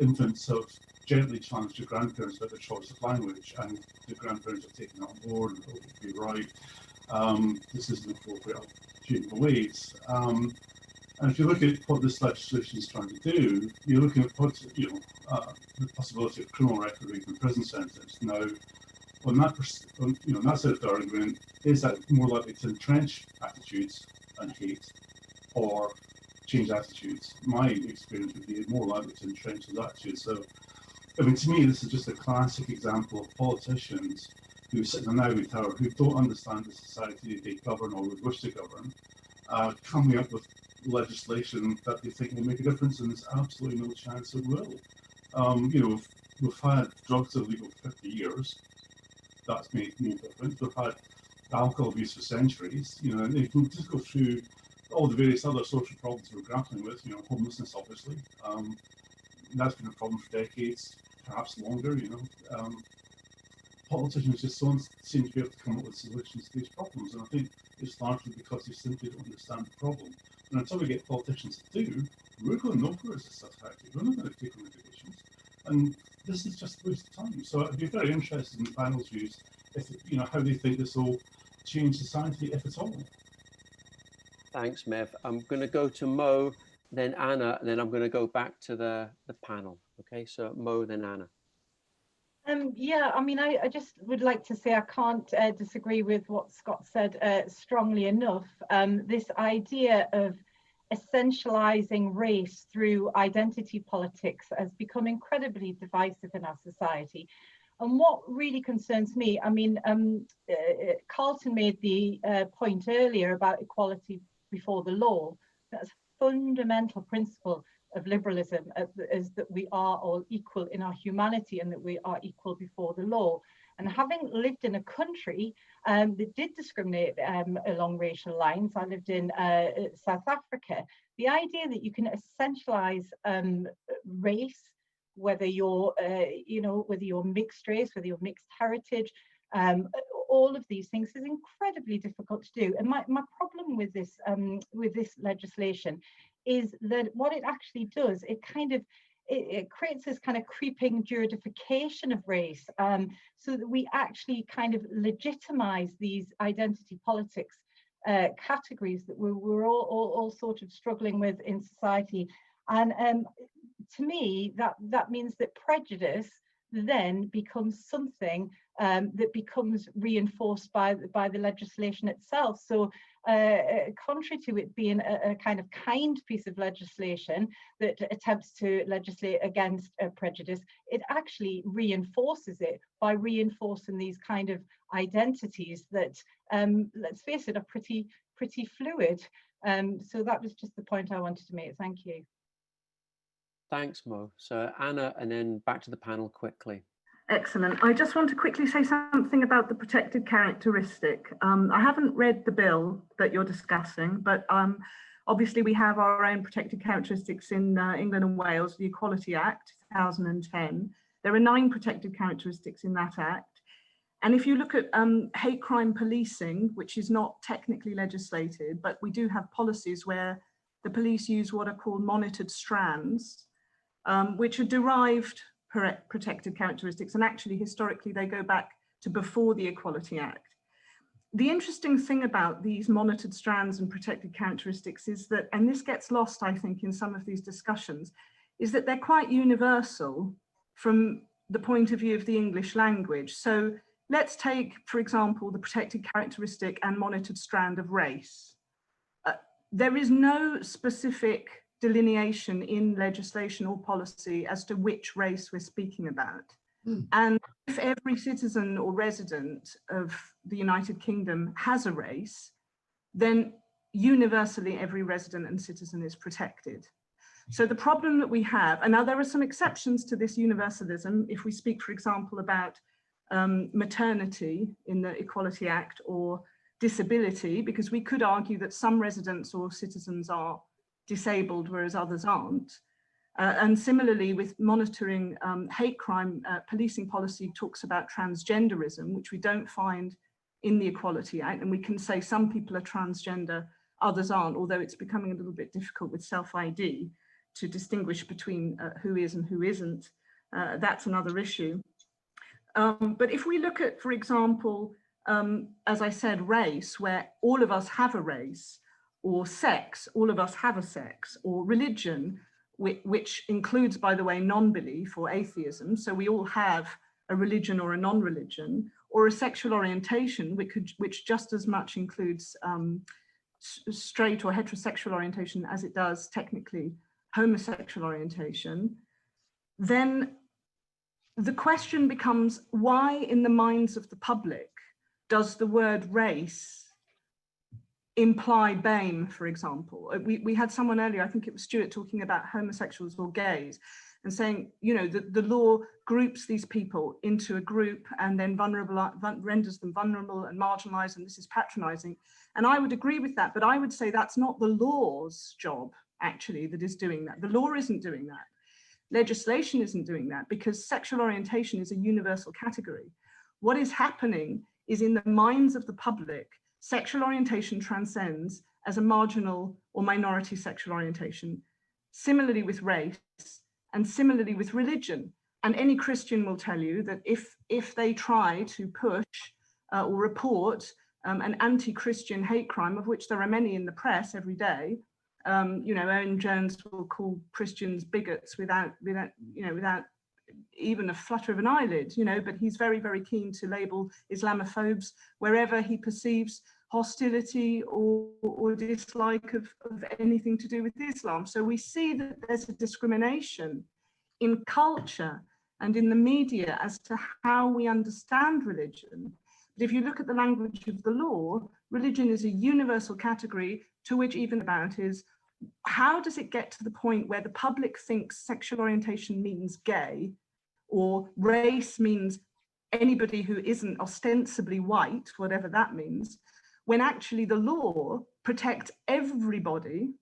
K: infants have gently challenge the grandparents about their choice of language, and the grandparents are taking that on board and it will be right. This isn't appropriate, I'll change the ways. And if you look at what this legislation is trying to do, you're looking at the possibility of criminal record and prison sentence. Now, on that side of the argument, is that more likely to entrench attitudes and hate, or change attitudes? My experience would be more likely to entrench those attitudes. So, I mean, to me, this is just a classic example of politicians who sit in an ivory tower, who don't understand the society they govern or would wish to govern, coming up with legislation that they think will make a difference, and there's absolutely no chance it will. We've had drugs illegal for 50 years. That's made no difference. We've had alcohol abuse for centuries. And if we just go through all the various other social problems we're grappling with, homelessness, obviously, that's been a problem for decades, perhaps longer. Politicians just don't seem to be able to come up with solutions to these problems, and I think it's largely because they simply don't understand the problem. And until we get politicians to do, we're going nowhere as a society. We're not going to take on the divisions, and this is just a waste of time. So I'd be very interested in the panel's views, if how they think this will change society, if at all.
A: Thanks, Mev. I'm going to go to Mo, then Anna, and then I'm going to go back to the panel. Okay, so Mo, then Anna.
L: Yeah, I mean, I just would like to say I can't disagree with what Scott said strongly enough. This idea of essentializing race through identity politics has become incredibly divisive in our society. And what really concerns me, I mean, Carlton made the point earlier about equality before the law. That's a fundamental principle of liberalism, is that we are all equal in our humanity and that we are equal before the law. And having lived in a country that did discriminate along racial lines, I lived in South Africa, the idea that you can essentialize race, whether you're, whether you're mixed race, whether you're mixed heritage, all of these things is incredibly difficult to do. And my problem with this legislation is that what it actually does, it creates this kind of creeping juridification of race, so that we actually kind of legitimize these identity politics categories that we're all sort of struggling with in society. And to me, that means that prejudice then becomes something that becomes reinforced by the legislation itself. So contrary to it being a kind of kind piece of legislation that attempts to legislate against prejudice, it actually reinforces it by reinforcing these kind of identities that, let's face it, are pretty fluid. So that was just the point I wanted to make. Thank you.
A: Thanks, Mo. So Anna, and then back to the panel quickly.
M: Excellent. I just want to quickly say something about the protected characteristic. I haven't read the bill that you're discussing, but obviously we have our own protected characteristics in England and Wales, the Equality Act 2010. There are 9 protected characteristics in that act. And if you look at hate crime policing, which is not technically legislated, but we do have policies where the police use what are called monitored strands, which are derived protected characteristics, and actually historically they go back to before the Equality Act. The interesting thing about these monitored strands and protected characteristics is that, and this gets lost I think in some of these discussions, is that they're quite universal from the point of view of the English language. So let's take, for example, the protected characteristic and monitored strand of race. There is no specific delineation in legislation or policy as to which race we're speaking about. And if every citizen or resident of the United Kingdom has a race, then universally every resident and citizen is protected. So the problem that we have, and now there are some exceptions to this universalism, if we speak, for example, about maternity in the Equality Act or disability, because we could argue that some residents or citizens are disabled, whereas others aren't. And similarly with monitoring hate crime, policing policy talks about transgenderism, which we don't find in the Equality Act. And we can say some people are transgender, others aren't, although it's becoming a little bit difficult with self-ID to distinguish between who is and who isn't That's another issue. But if we look at, for example, as I said, race, where all of us have a race, or sex, all of us have a sex, or religion, which includes, by the way, non-belief or atheism. So we all have a religion or a non-religion, or a sexual orientation, which just as much includes straight or heterosexual orientation as it does technically homosexual orientation. Then the question becomes, why in the minds of the public does the word race imply BAME, for example? We had someone earlier, I think it was Stuart, talking about homosexuals or gays and saying, you know, the law groups these people into a group and then renders them vulnerable and marginalized, and this is patronizing. And I would agree with that, but I would say that's not the law's job, actually, that is doing that. The law isn't doing that. Legislation isn't doing that, because sexual orientation is a universal category. What is happening is, in the minds of the public, sexual orientation transcends as a marginal or minority sexual orientation. Similarly with race, and similarly with religion. And any Christian will tell you that if they try to push or report an anti-Christian hate crime, of which there are many in the press every day, you know, Owen Jones will call Christians bigots without even a flutter of an eyelid, you know, but he's very, very keen to label Islamophobes wherever he perceives hostility or dislike of anything to do with Islam. So we see that there's a discrimination in culture and in the media as to how we understand religion. But if you look at the language of the law, religion is a universal category to which even about is, how does it get to the point where the public thinks sexual orientation means gay, or race means anybody who isn't ostensibly white, whatever that means, when actually the law protects everybody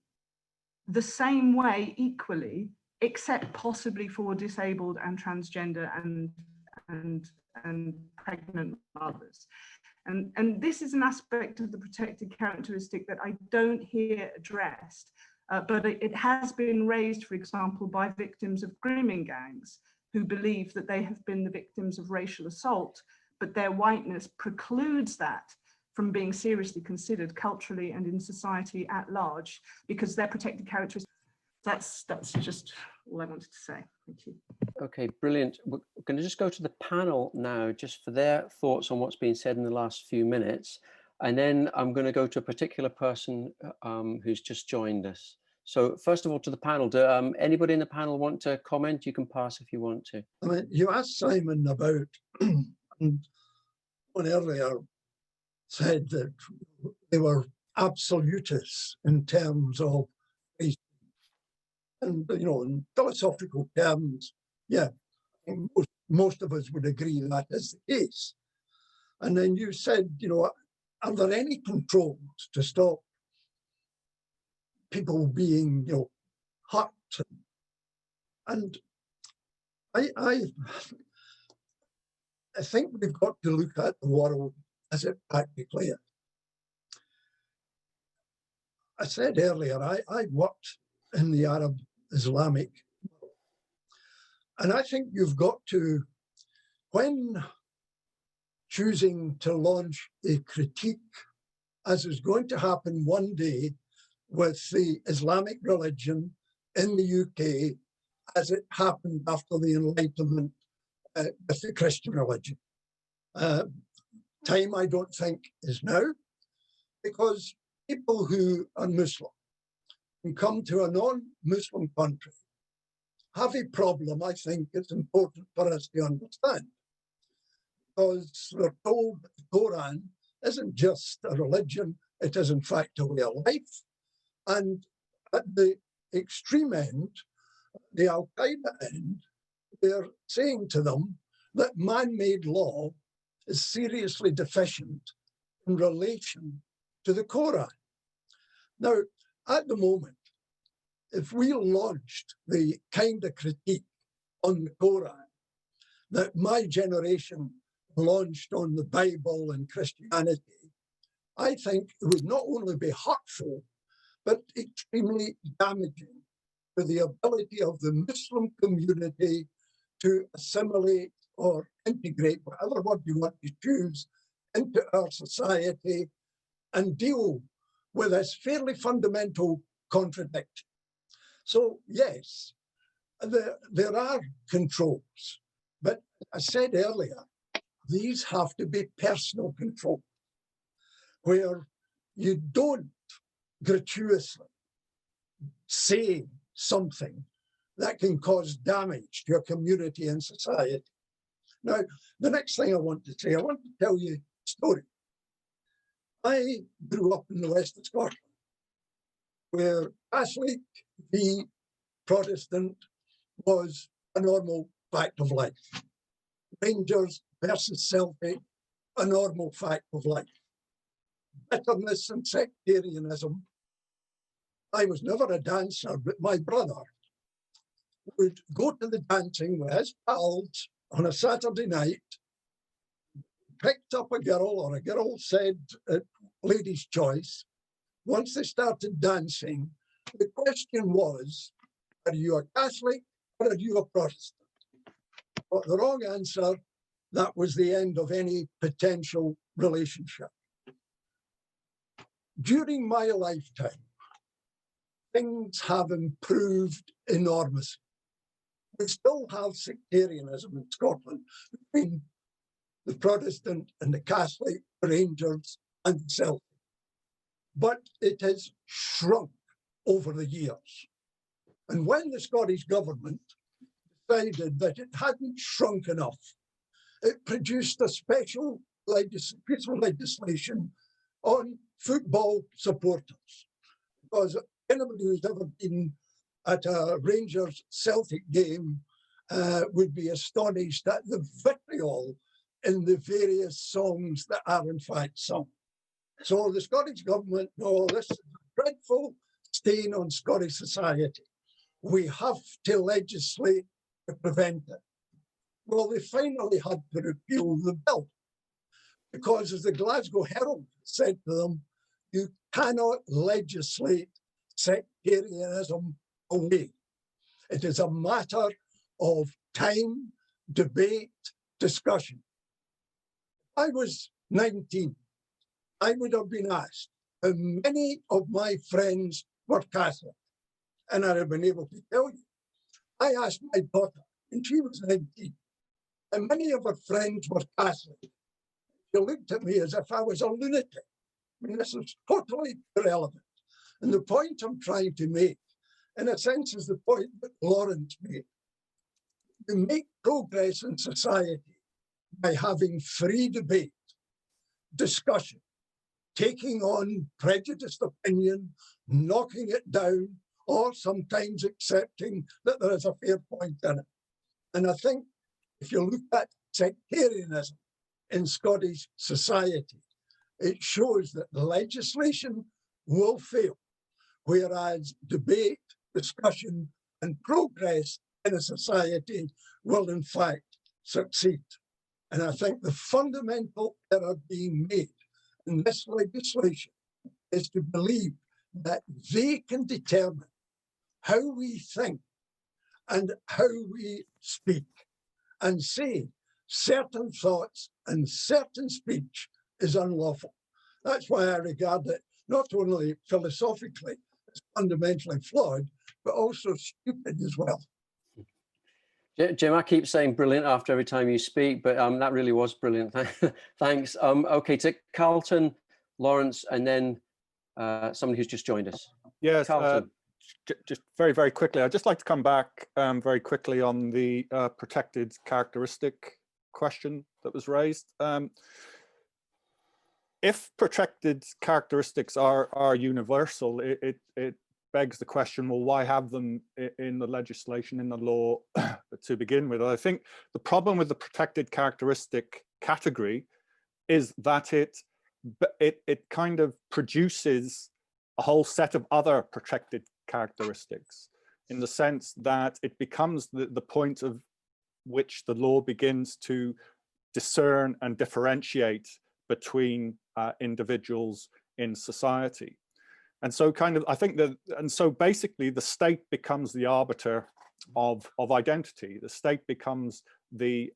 M: the same way equally, except possibly for disabled and transgender and pregnant mothers. And this is an aspect of the protected characteristic that I don't hear addressed, but it has been raised, for example, by victims of grooming gangs who believe that they have been the victims of racial assault, but their whiteness precludes that from being seriously considered culturally and in society at large, because their protected characteristics. That's just all I wanted to say. Thank you.
A: Okay, brilliant. We're going to just go to the panel now, just for their thoughts on what's been said in the last few minutes. And then I'm going to go to a particular person who's just joined us. So first of all, to the panel, do anybody in the panel want to comment? You can pass if you want to.
B: I mean, you asked Simon about, and one earlier said that they were absolutists in terms of, and you know, in philosophical terms, yeah, most of us would agree that is the case. And then you said, you know, are there any controls to stop people being, you know, hurt? And I think we've got to look at the world as it practically is. I said earlier, I worked in the Arab Islamic world. And I think you've got to, when choosing to launch a critique, as is going to happen one day with the Islamic religion in the UK, as it happened after the Enlightenment with the Christian religion. Time, I don't think, is now, because people who are Muslim and come to a non-Muslim country have a problem, I think it's important for us to understand. Because we're told that the Quran isn't just a religion, it is in fact a way of life. And at the extreme end, the Al-Qaeda end, they're saying to them that man-made law is seriously deficient in relation to the Quran. Now, at the moment, if we launched the kind of critique on the Quran that my generation launched on the Bible and Christianity, I think it would not only be hurtful, but extremely damaging to the ability of the Muslim community to assimilate or integrate, whatever word you want to choose, into our society and deal with this fairly fundamental contradiction. So yes, there are controls, but I said earlier, these have to be personal control, where you don't gratuitously say something that can cause damage to your community and society. Now, the next thing I want to say, I want to tell you a story. I grew up in the west of Scotland, where Catholic v. Protestant was a normal fact of life. Rangers versus Celtic, a normal fact of life. Bitterness and sectarianism. I was never a dancer, but my brother would go to the dancing with his pals on a Saturday night, picked up a girl, or a girl said lady's choice. Once they started dancing, the question was, are you a Catholic or are you a Protestant? But the wrong answer, that was the end of any potential relationship. During my lifetime, things have improved enormously. We still have sectarianism in Scotland between the Protestant and the Catholic, Rangers and the Celtic. But it has shrunk over the years. And when the Scottish government decided that it hadn't shrunk enough, it produced a special piece of legislation on football supporters. Because anybody who's ever been at a Rangers Celtic game would be astonished at the vitriol in the various songs that are in fact sung. So the Scottish government, no, this is a dreadful stain on Scottish society. We have to legislate to prevent it. Well, they finally had to repeal the bill because, as the Glasgow Herald said to them, you cannot legislate sectarianism away. It is a matter of time, debate, discussion. I was 19. I would have been asked how many of my friends were Catholic, and I'd have been able to tell you. I asked my daughter, and she was 19, and many of her friends were Catholic. She looked at me as if I was a lunatic. I mean, this is totally irrelevant. And the point I'm trying to make, in a sense, is the point that Laurence made. You make progress in society by having free debate, discussion, taking on prejudiced opinion, knocking it down, or sometimes accepting that there is a fair point in it. And I think if you look at sectarianism in Scottish society, it shows that the legislation will fail, whereas debate, discussion, and progress in a society will in fact succeed. And I think the fundamental error being made in this legislation is to believe that they can determine how we think and how we speak, and say certain thoughts and certain speech is unlawful. That's why I regard it not only philosophically as fundamentally flawed, but also stupid as well.
A: Jim, I keep saying brilliant after every time you speak, but that really was brilliant. Thanks. Okay, to Carlton, Laurence, and then somebody who's just joined us.
C: Yes,
A: Carlton.
C: Just very, very quickly. I'd just like to come back very quickly on the protected characteristic question that was raised. If protected characteristics are universal, it begs the question, well, why have them in the legislation, in the law to begin with? I think the problem with the protected characteristic category is that it kind of produces a whole set of other protected characteristics, in the sense that it becomes the point of which the law begins to discern and differentiate between individuals in society. And so kind of, I think that, and so basically the state becomes the arbiter identity. The state becomes the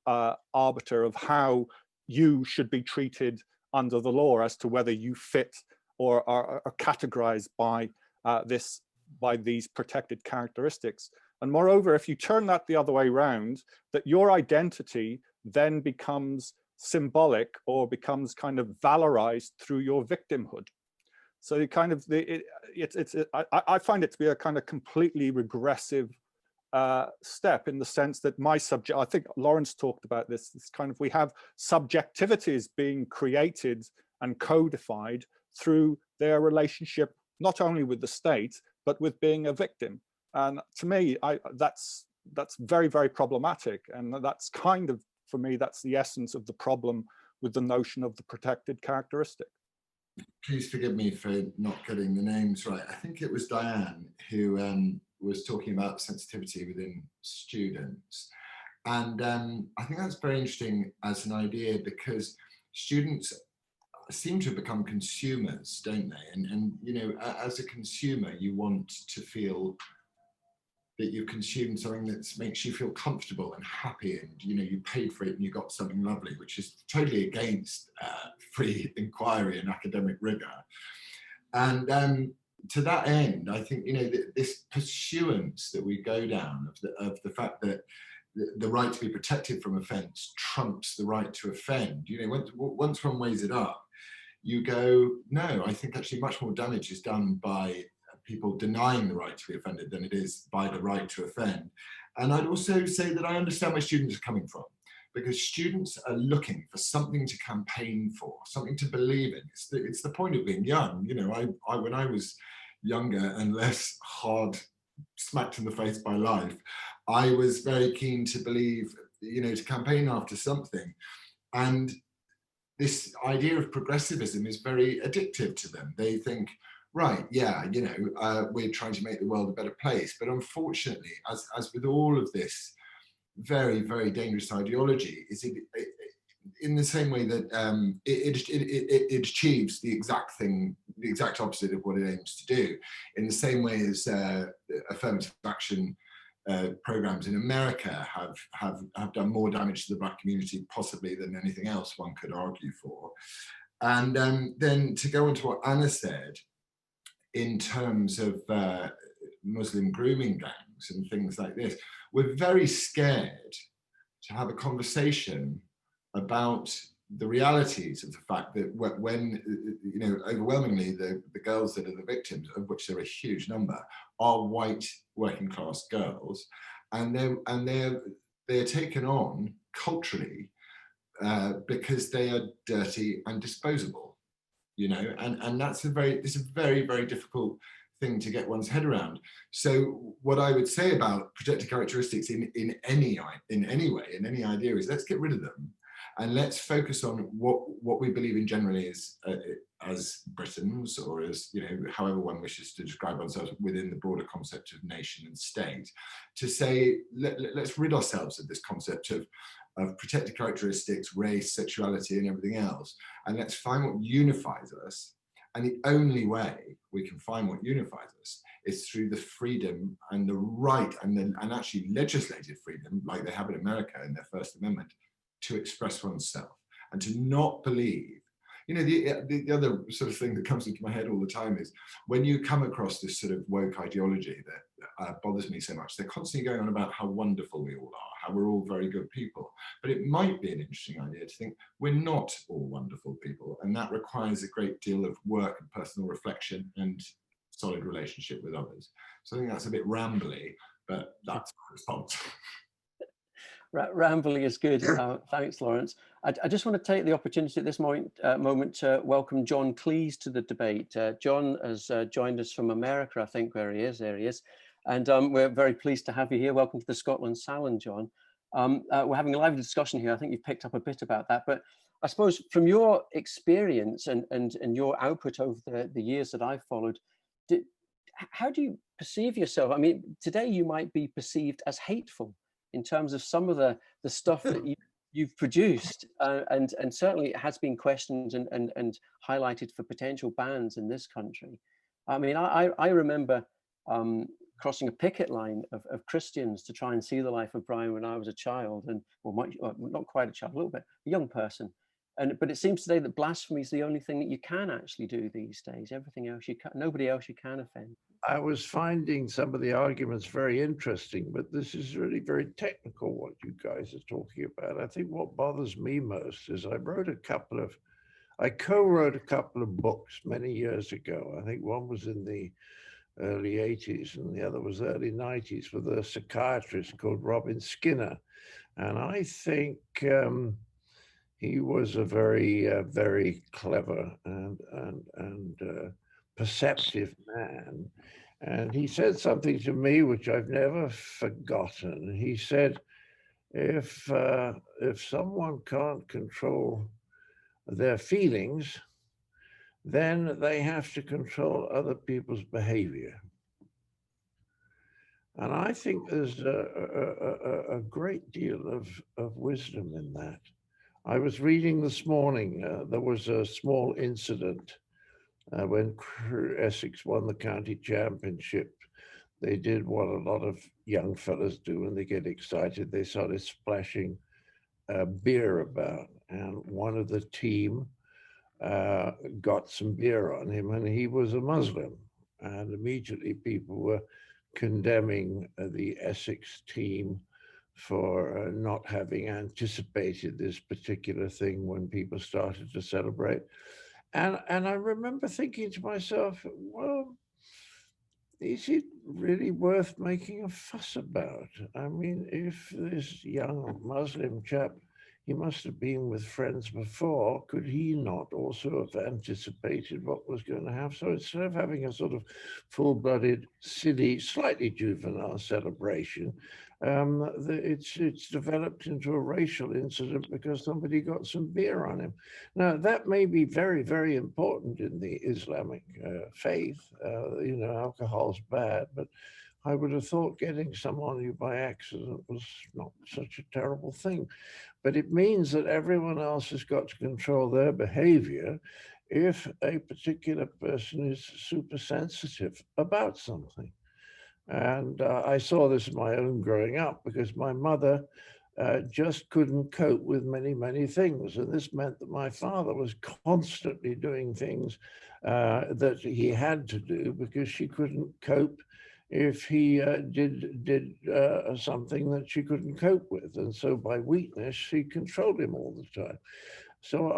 C: arbiter of how you should be treated under the law as to whether you fit or are categorized by these protected characteristics. And moreover, if you turn that the other way around, that your identity then becomes symbolic or becomes kind of valorized through your victimhood. So you kind of, I find it to be a kind of completely regressive step, in the sense that my subject, I think Laurence talked about this, kind of, we have subjectivities being created and codified through their relationship, not only with the state, but with being a victim. And to me, that's very, very problematic. And that's kind of, for me, that's the essence of the problem with the notion of the protected characteristic.
D: Please forgive me for not getting the names right. I think it was Diane who was talking about sensitivity within students. And I think that's very interesting as an idea, because students seem to become consumers, don't they? And you know, as a consumer, you want to feel that you've consumed something that makes you feel comfortable and happy, and you know, you paid for it and you got something lovely, which is totally against free inquiry and academic rigor. And to that end, I think, you know, this pursuance that we go down of the fact that the right to be protected from offence trumps the right to offend. You know, once one weighs it up, you go, no, I think actually much more damage is done by people denying the right to be offended than it is by the right to offend. And I'd also say that I understand where students are coming from, because students are looking for something to campaign for, something to believe in. It's the point of being young. You know, I when I was younger and less hard smacked in the face by life, I was very keen to believe, you know, to campaign after something. And this idea of progressivism is very addictive to them. They think, right, yeah, you know, we're trying to make the world a better place. But unfortunately, as with all of this very, very dangerous ideology, is it in the same way that it achieves the exact thing, the exact opposite of what it aims to do, in the same way as affirmative action programs in America have done more damage to the Black community possibly than anything else one could argue for. And then to go on to what Anna said in terms of Muslim grooming gangs and things like this, we're very scared to have a conversation about the realities of the fact that when, you know, overwhelmingly the girls that are the victims, of which there are a huge number, are white working class girls, and they're taken on culturally because they are dirty and disposable, you know, and it's a very, very difficult thing to get one's head around. So what I would say about protected characteristics in any way, in any idea, is let's get rid of them. And let's focus on what we believe in generally as Britons, or as, you know, however one wishes to describe ourselves within the broader concept of nation and state, to say, let's rid ourselves of this concept of protected characteristics, race, sexuality, and everything else. And let's find what unifies us. And the only way we can find what unifies us is through the freedom and the right and actually legislated freedom, like they have in America in their First Amendment, to express oneself and to not believe. You know, the other sort of thing that comes into my head all the time is when you come across this sort of woke ideology that bothers me so much, they're constantly going on about how wonderful we all are, how we're all very good people. But it might be an interesting idea to think we're not all wonderful people, and that requires a great deal of work and personal reflection and solid relationship with others. So I think that's a bit rambly, but that's my response.
A: Rambling is good. Thanks, Laurence. I just want to take the opportunity at this moment to welcome John Cleese to the debate. John has joined us from America, I think, where he is. There he is. And we're very pleased to have you here. Welcome to the Scotland Salon, John. We're having a lively discussion here. I think you've picked up a bit about that. But I suppose from your experience and your output over the years that I've followed, how do you perceive yourself? I mean, today you might be perceived as hateful in terms of some of the stuff that you've produced, and certainly it has been questioned and highlighted for potential bans in this country. I mean, I remember crossing a picket line of Christians to try and see the life of Brian when I was a child, and well, not quite a child, a little bit, a young person. But it seems today that blasphemy is the only thing that you can actually do these days. Everything else you can, nobody else you can offend.
N: I was finding some of the arguments very interesting, but this is really very technical what you guys are talking about. I think what bothers me most is I co-wrote a couple of books many years ago. I think one was in the early 80s and the other was early 90s with a psychiatrist called Robin Skinner. And I think he was a very clever and perceptive man. And he said something to me which I've never forgotten. He said, if someone can't control their feelings, then they have to control other people's behavior. And I think there's a great deal of wisdom in that. I was reading this morning, there was a small incident when Essex won the county championship. They did what a lot of young fellas do when they get excited. They started splashing beer about, and one of the team got some beer on him, and he was a Muslim. And immediately people were condemning the Essex team for not having anticipated this particular thing when people started to celebrate. And I remember thinking to myself, well, is it really worth making a fuss about? I mean, if this young Muslim chap, he must have been with friends before, could he not also have anticipated what was going to happen? So instead of having a sort of full-blooded, silly, slightly juvenile celebration, it's developed into a racial incident because somebody got some beer on him. Now, that may be very, very important in the Islamic faith. You know, alcohol's bad, but I would have thought getting some on you by accident was not such a terrible thing. But it means that everyone else has got to control their behavior if a particular person is super sensitive about something. And I saw this in my own growing up because my mother just couldn't cope with many, many things. And this meant that my father was constantly doing things that he had to do because she couldn't cope if he did something that she couldn't cope with. And so by weakness, she controlled him all the time. So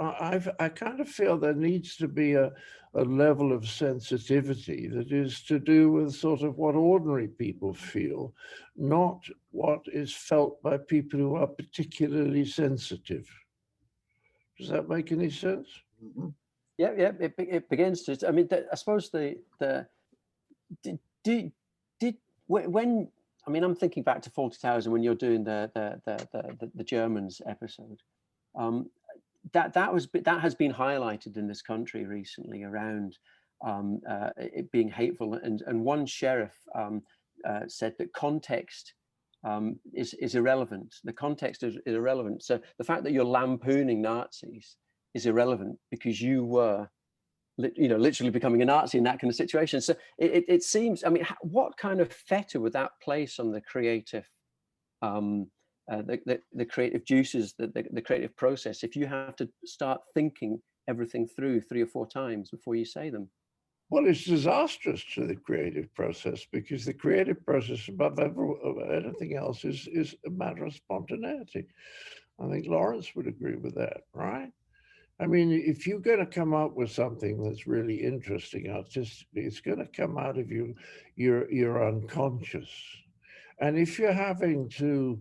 N: I kind of feel there needs to be a level of sensitivity that is to do with sort of what ordinary people feel, not what is felt by people who are particularly sensitive. Does that make any sense?
A: Mm-hmm. Yeah, it begins to. I mean, I suppose when I mean, I'm thinking back to 40,000 when you're doing the Germans episode. That has been highlighted in this country recently around it being hateful, and one sheriff said that context is irrelevant. The context is irrelevant. So the fact that you're lampooning Nazis is irrelevant because you were, literally becoming a Nazi in that kind of situation. So it seems. I mean, what kind of fetter would that place on the creative? The creative juices, the creative process, if you have to start thinking everything through 3 or 4 times before you say them?
N: Well, it's disastrous to the creative process because the creative process above anything else is a matter of spontaneity. I think Laurence would agree with that, right? I mean, if you're going to come up with something that's really interesting artistically, it's going to come out of your unconscious. And if you're having to,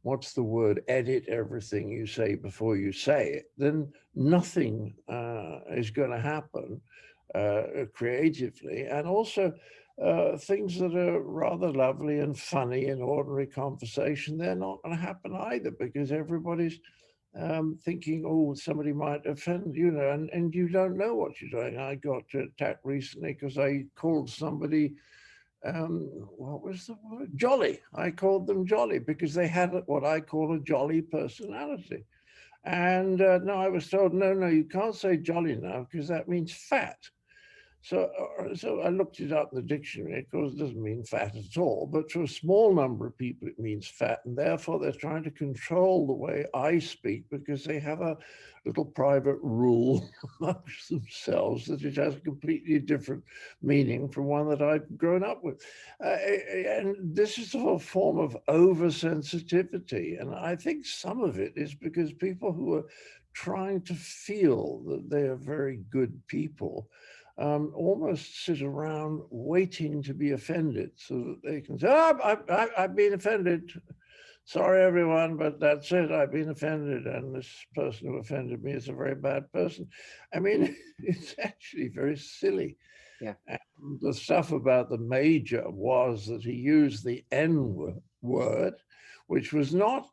N: what's the word, edit everything you say before you say it, then nothing is going to happen creatively. And also things that are rather lovely and funny in ordinary conversation, they're not going to happen either because everybody's thinking, oh, somebody might offend, and you don't know what you're doing. I got attacked recently because I called somebody what was the word? Jolly. I called them jolly because they had what I call a jolly personality. And no, I was told, no, you can't say jolly now because that means fat. So I looked it up in the dictionary. Of course, it doesn't mean fat at all, but to a small number of people, it means fat. And therefore, they're trying to control the way I speak because they have a little private rule amongst themselves that it has a completely different meaning from one that I've grown up with. And this is a form of oversensitivity. And I think some of it is because people who are trying to feel that they are very good people almost sit around waiting to be offended so that they can say, oh, I've been offended. Sorry, everyone, but that's it. I've been offended. And this person who offended me is a very bad person. I mean, it's actually very silly.
A: Yeah.
N: And the stuff about the major was that he used the N word, which was not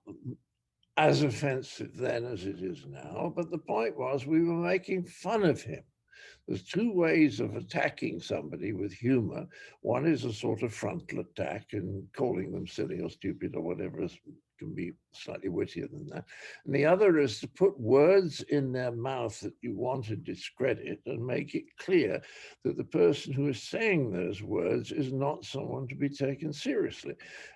N: as offensive then as it is now. But the point was we were making fun of him. There's two ways of attacking somebody with humor. One is a sort of frontal attack and calling them silly or stupid or whatever can be slightly wittier than that. And the other is to put words in their mouth that you want to discredit and make it clear that the person who is saying those words is not someone to be taken seriously.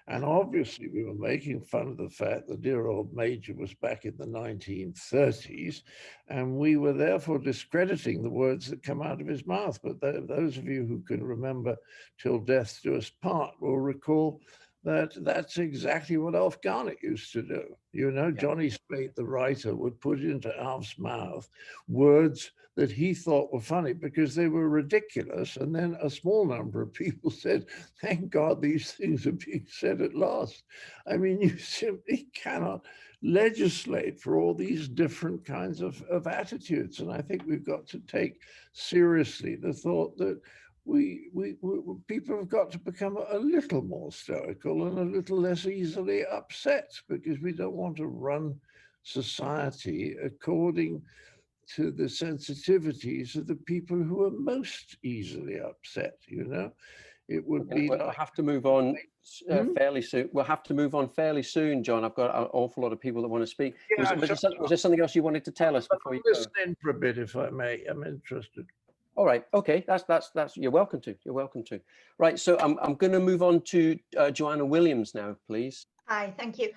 N: And obviously we were making fun of the fact that dear old Major was back in the 1930s, and we were therefore discrediting the words that come out of his mouth. But those of you who can remember Till Death Do Us Part will recall that that's exactly what Alf Garnett used to do. You know, Johnny Spate, the writer, would put into Alf's mouth words that he thought were funny because they were ridiculous. And then a small number of people said, thank God these things are being said at last. I mean, you simply cannot legislate for all these different kinds of attitudes. And I think we've got to take seriously the thought that people have got to become a little more stoical and a little less easily upset, because we don't want to run society according to the sensitivities of the people who are most easily upset. You know, it would be.
A: We'll have to move on fairly soon. We'll have to move on fairly soon, John. I've got an awful lot of people that want to speak.
N: Yeah,
A: was there something else you wanted to tell us before you go?
N: Listen in for a bit, if I may. I'm interested.
A: All right. Okay. That's you're welcome to. You're welcome to. Right. So I'm going to move on to Joanna Williams now, please.
O: Hi. Thank you.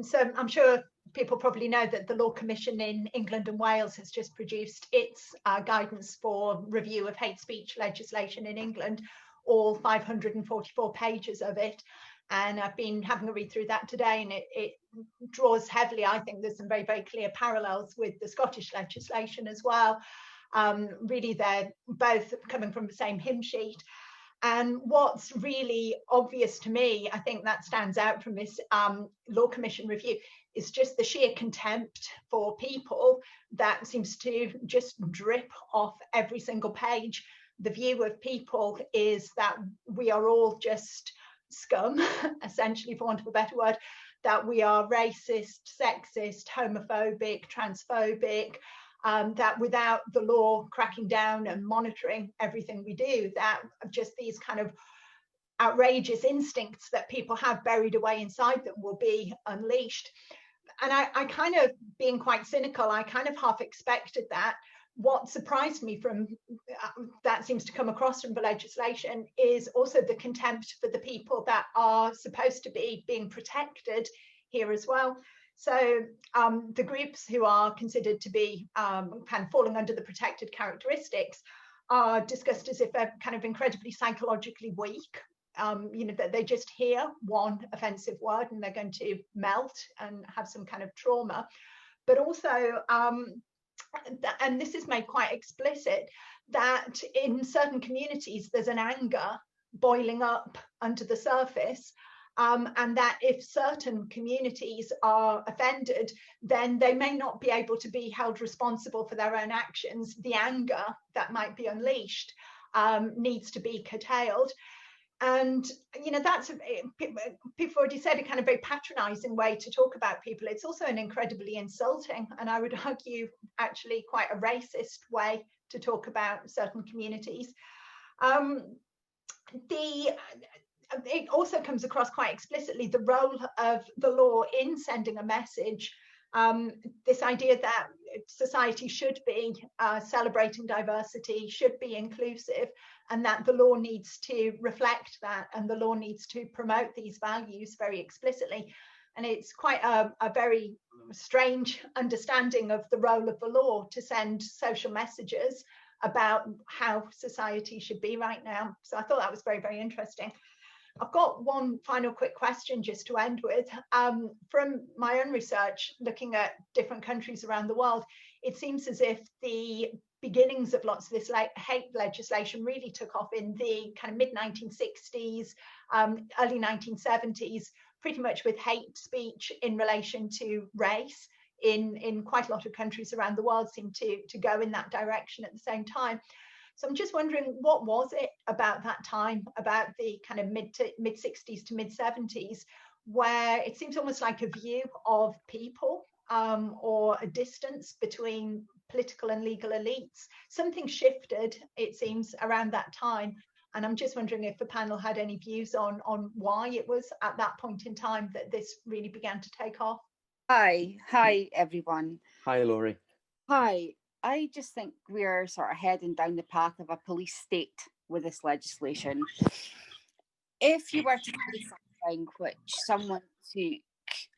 O: So I'm sure people probably know that the Law Commission in England and Wales has just produced its guidance for review of hate speech legislation in England, all 544 pages of it. And I've been having a read through that today, and it draws heavily. I think there's some very, very clear parallels with the Scottish legislation as well. Really, they're both coming from the same hymn sheet. And what's really obvious to me, I think that stands out from this Law Commission review, is just the sheer contempt for people that seems to just drip off every single page. The view of people is that we are all just scum, essentially, for want of a better word, that we are racist, sexist, homophobic, transphobic, that without the law cracking down and monitoring everything we do, that just these kind of outrageous instincts that people have buried away inside them will be unleashed. And I kind of, being quite cynical, I kind of half expected that. What surprised me from that seems to come across from the legislation is also the contempt for the people that are supposed to be being protected here as well. So the groups who are considered to be kind of falling under the protected characteristics are discussed as if they're kind of incredibly psychologically weak. You know, that they just hear one offensive word and they're going to melt and have some kind of trauma. But also, and this is made quite explicit, that in certain communities there's an anger boiling up under the surface. And that if certain communities are offended, then they may not be able to be held responsible for their own actions. The anger that might be unleashed needs to be curtailed. And, you know, that's, people already said, a kind of very patronizing way to talk about people. It's also an incredibly insulting, and I would argue actually quite a racist way to talk about certain communities. It also comes across quite explicitly the role of the law in sending a message. This idea that society should be celebrating diversity, should be inclusive, and that the law needs to reflect that, and the law needs to promote these values very explicitly. And it's quite a very strange understanding of the role of the law to send social messages about how society should be right now. So I thought that was very, very interesting. I've got one final quick question just to end with. From my own research, looking at different countries around the world, it seems as if the beginnings of lots of this hate legislation really took off in the kind of mid-1960s, early 1970s, pretty much with hate speech in relation to race in quite a lot of countries around the world seem to go in that direction at the same time. So I'm just wondering, what was it about that time, about the kind of mid-60s to mid-70s, where it seems almost like a view of people or a distance between political and legal elites? Something shifted, it seems, around that time. And I'm just wondering if the panel had any views on why it was at that point in time that this really began to take off.
P: Hi everyone.
A: Hi, Laurie.
P: Hi. I just think we're sort of heading down the path of a police state with this legislation. If you were to do something which someone took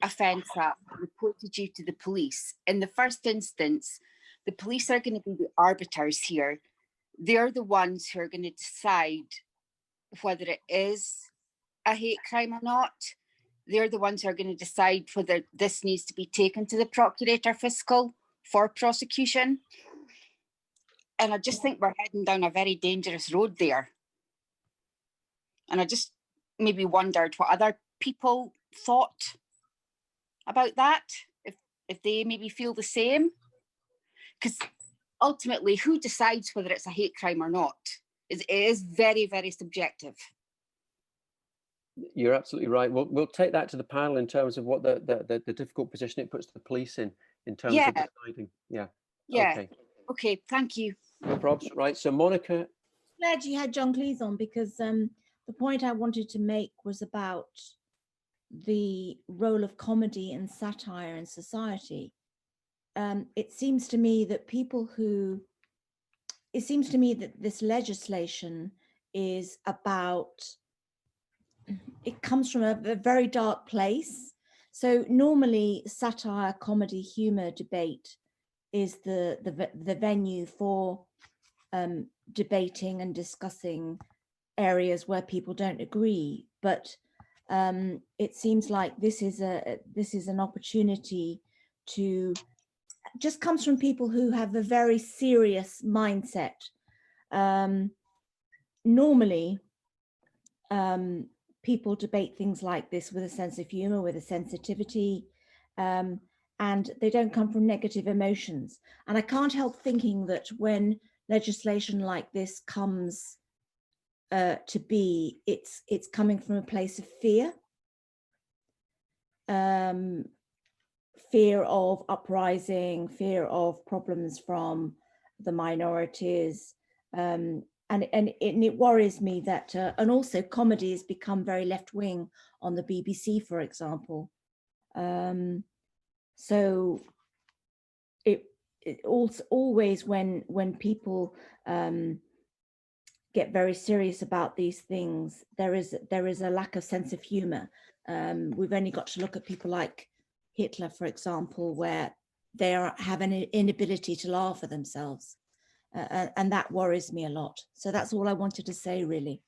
P: offence at, reported you to the police, in the first instance, the police are going to be the arbiters here. They're the ones who are going to decide whether it is a hate crime or not. They're the ones who are going to decide whether this needs to be taken to the Procurator Fiscal for prosecution. And I just think we're heading down a very dangerous road there. And I just maybe wondered what other people thought about that, if they maybe feel the same. Because ultimately, who decides whether it's a hate crime or not? It is very, very subjective.
A: You're absolutely right. We'll take that to the panel in terms of what the difficult position it puts the police in terms of deciding. Yeah.
P: Okay, thank you.
A: No probs. Right, so Monica.
Q: Glad you had John Cleese on, because the point I wanted to make was about the role of comedy and satire in society. It seems to me that this legislation is about, it comes from a very dark place. So normally satire, comedy, humor debate is the venue for debating and discussing areas where people don't agree. But it seems like this is an opportunity to, just comes from people who have a very serious mindset. Normally, people debate things like this with a sense of humor, with a sensitivity, and they don't come from negative emotions. And I can't help thinking that when legislation like this comes to be, it's coming from a place of fear. Fear of uprising, fear of problems from the minorities, and it worries me that, and also comedy has become very left-wing on the BBC, for example. So it also always when people get very serious about these things, there is a lack of sense of humor. We've only got to look at people like Hitler, for example, where they have an inability to laugh at themselves. And that worries me a lot. So that's all I wanted to say, really.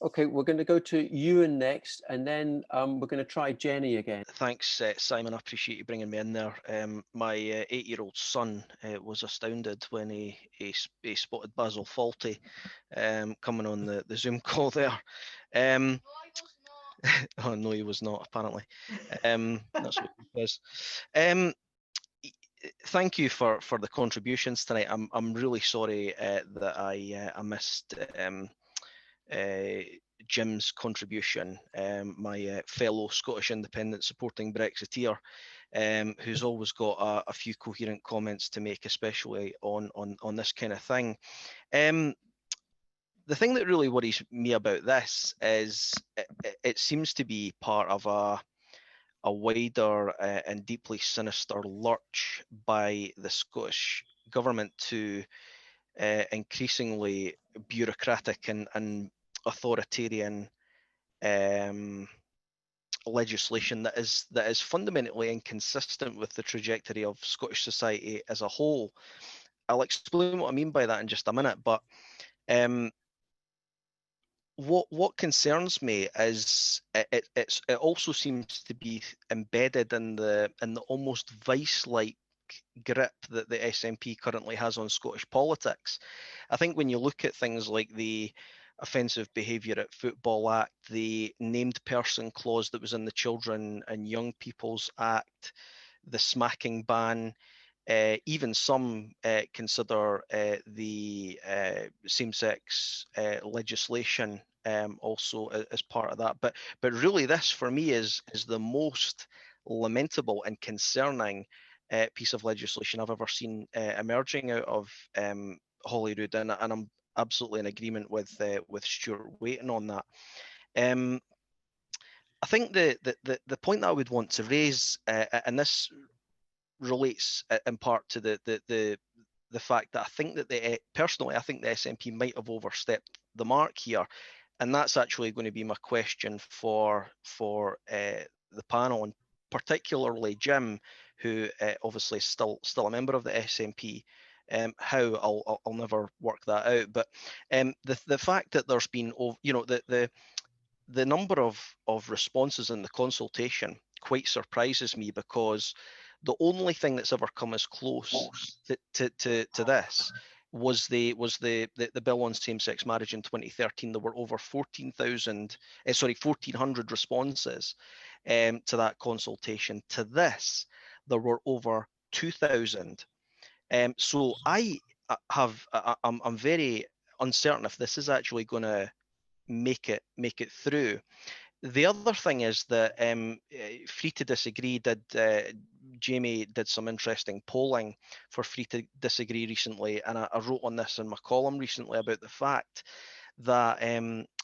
A: Okay, we're going to go to Ewan next, and then we're going to try Jenny again.
R: Thanks, Simon. I appreciate you bringing me in there. My 8-year-old son was astounded when he spotted Basil Fawlty coming on the Zoom call there. Oh no, he was not, apparently. That's what he says. Thank you for the contributions tonight. I'm really sorry that I missed Jim's contribution, my fellow Scottish independent supporting Brexiteer, who's always got a few coherent comments to make, especially on this kind of thing. The thing that really worries me about this is it seems to be part of wider and deeply sinister lurch by the Scottish government to increasingly bureaucratic and authoritarian legislation that is fundamentally inconsistent with the trajectory of Scottish society as a whole. I'll explain what I mean by that in just a minute, but what concerns me is it also seems to be embedded in the almost vice-like grip that the SNP currently has on Scottish politics. I think when you look at things like the Offensive Behaviour at Football Act, the named person clause that was in the Children and Young People's Act, the smacking ban, even some consider the same-sex legislation also as part of that. But really, this for me is the most lamentable and concerning piece of legislation I've ever seen emerging out of Holyrood, and I'm absolutely in agreement with Stuart Waiton on that. I think the point that I would want to raise, and this relates in part to the fact that I think that personally I think the SNP might have overstepped the mark here, and that's actually going to be my question for the panel, and particularly Jim, who obviously is still a member of the SNP. How I'll never work that out, but the fact that there's been, you know, the number of responses in the consultation quite surprises me, because the only thing that's ever come as close to this was the bill on same-sex marriage in 2013. There were over 1,400 responses to that consultation. To this, there were over 2,000. So I'm very uncertain if this is actually going to make it through. The other thing is that Free to Disagree Jamie did some interesting polling for Free to Disagree recently, and I wrote on this in my column recently about the fact that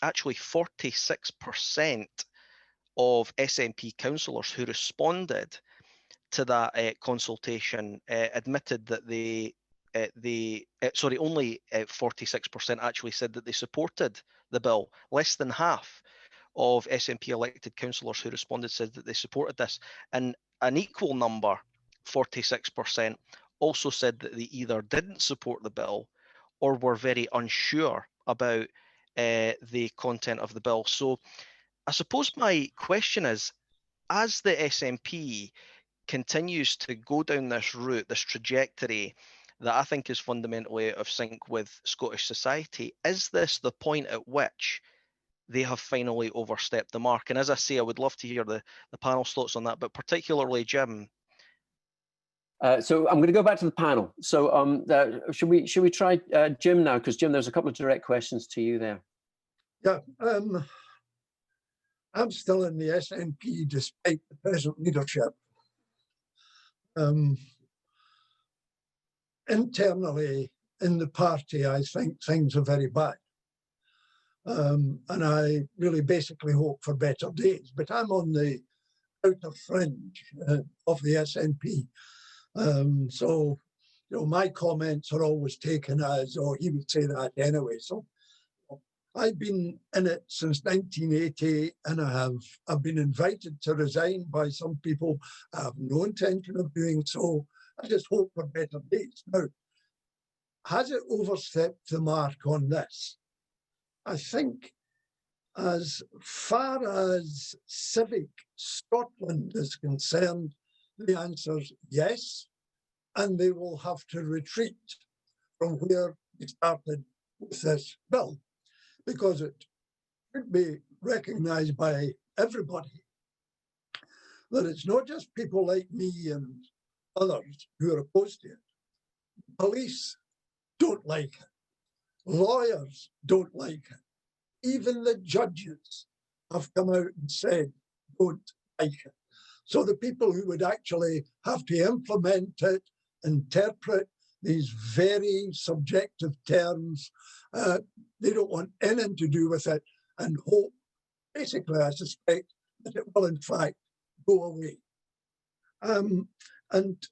R: actually 46% of SNP councillors who responded to that consultation admitted that only 46% actually said that they supported the bill. Less than half of SNP elected councillors who responded said that they supported this, and an equal number, 46%, also said that they either didn't support the bill or were very unsure about the content of the bill. So I suppose my question is, as the SNP continues to go down this route, this trajectory that I think is fundamentally out of sync with Scottish society, is this the point at which they have finally overstepped the mark? And as I say, I would love to hear the panel's thoughts on that, but particularly Jim.
A: So I'm going to go back to the panel. So should we try Jim now? Because Jim, there's a couple of direct questions to you there.
B: Yeah, I'm still in the SNP despite the present leadership. Internally in the party, I think things are very bad. And I really basically hope for better days. But I'm on the outer fringe of the SNP. So, you know, my comments are always taken as, oh, he would say that anyway. So I've been in it since 1980, and I've been invited to resign by some people. I have no intention of doing so. I just hope for better days. Now, has it overstepped the mark on this? I think as far as civic Scotland is concerned, the answer is yes, and they will have to retreat from where they started with this bill, because it should be recognised by everybody that it's not just people like me and others who are opposed to it. Police don't like it. Lawyers don't like it. Even the judges have come out and said don't like it. So the people who would actually have to implement it, interpret these very subjective terms, they don't want anything to do with it, and hope, basically, I suspect, that it will in fact go away. And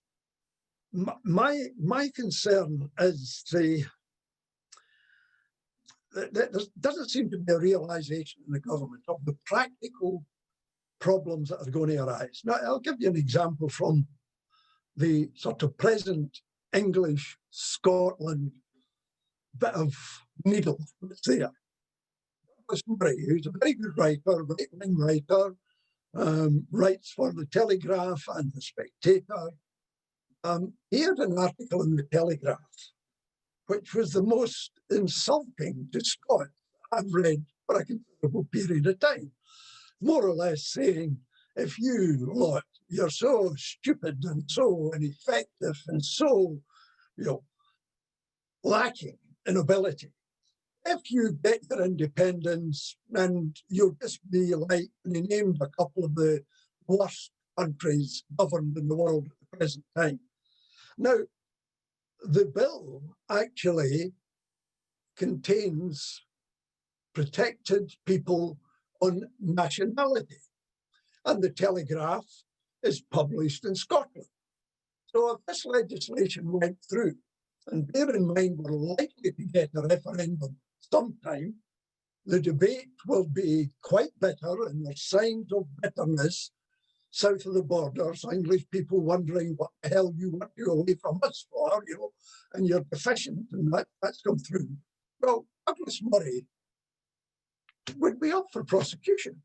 B: my concern is there doesn't seem to be a realization in the government of the practical problems that are going to arise. Now, I'll give you an example from the sort of present English Scotland bit of needle that's there. Douglas Murray, who's a very good writer, right-wing writer, writes for the Telegraph and the Spectator. He had an article in the Telegraph, which was the most insulting to Scots I've read for a considerable period of time. More or less saying, if you lot, you're so stupid and so ineffective and so, lacking in ability, if you get your independence and you'll just be like, and he named a couple of the worst countries governed in the world at the present time. Now, the bill actually contains protected people on nationality, and the Telegraph is published in Scotland. So if this legislation went through, and bear in mind we're likely to get a referendum sometime, the debate will be quite bitter, and there's signs of bitterness south of the borders, English people wondering what the hell you want to go away from us for, and you're deficient, and that's come through. Well, Douglas Murray would be up for prosecution.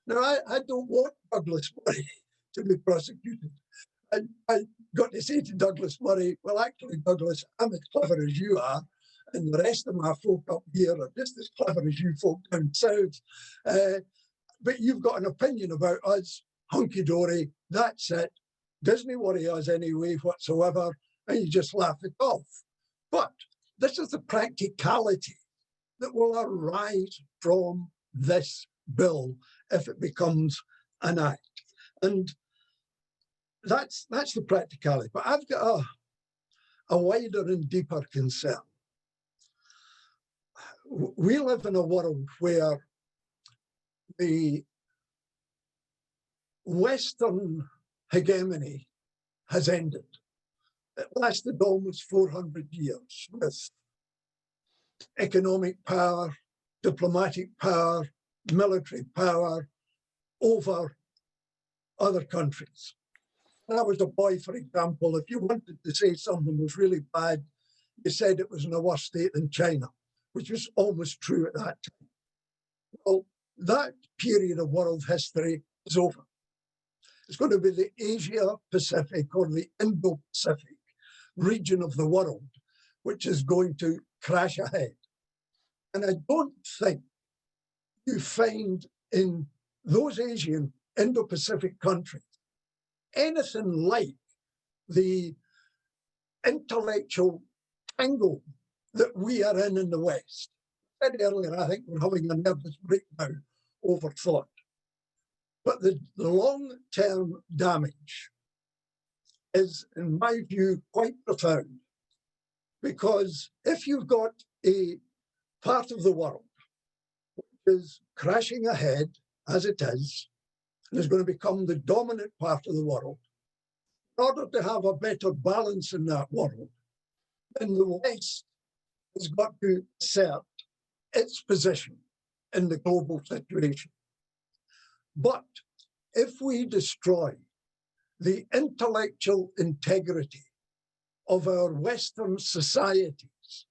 B: Now, I don't want Douglas Murray to be prosecuted. I got to say to Douglas Murray, well, actually, Douglas, I'm as clever as you are, and the rest of my folk up here are just as clever as you folk down south. But you've got an opinion about us, hunky-dory, that's it. Doesn't worry us anyway whatsoever, and you just laugh it off. But this is the practicality that will arise from this bill if it becomes an act. And that's the practicality. But I've got a wider and deeper concern. We live in a world where the Western hegemony has ended. It lasted almost 400 years with economic power, diplomatic power, military power over other countries. When I was a boy, for example, if you wanted to say something was really bad, you said it was in a worse state than China, which was almost true at that time. Well, that period of world history is over. It's going to be the Asia-Pacific or the Indo-Pacific region of the world, which is going to crash ahead. And I don't think you find in those Asian Indo-Pacific countries anything like the intellectual tangle that we are in the West. I said earlier, I think we're having a nervous breakdown over thought. But the long-term damage is, in my view, quite profound. Because if you've got a part of the world which is crashing ahead, as it is, and is going to become the dominant part of the world, in order to have a better balance in that world, then the West has got to assert its position in the global situation. But if we destroy the intellectual integrity of our Western societies,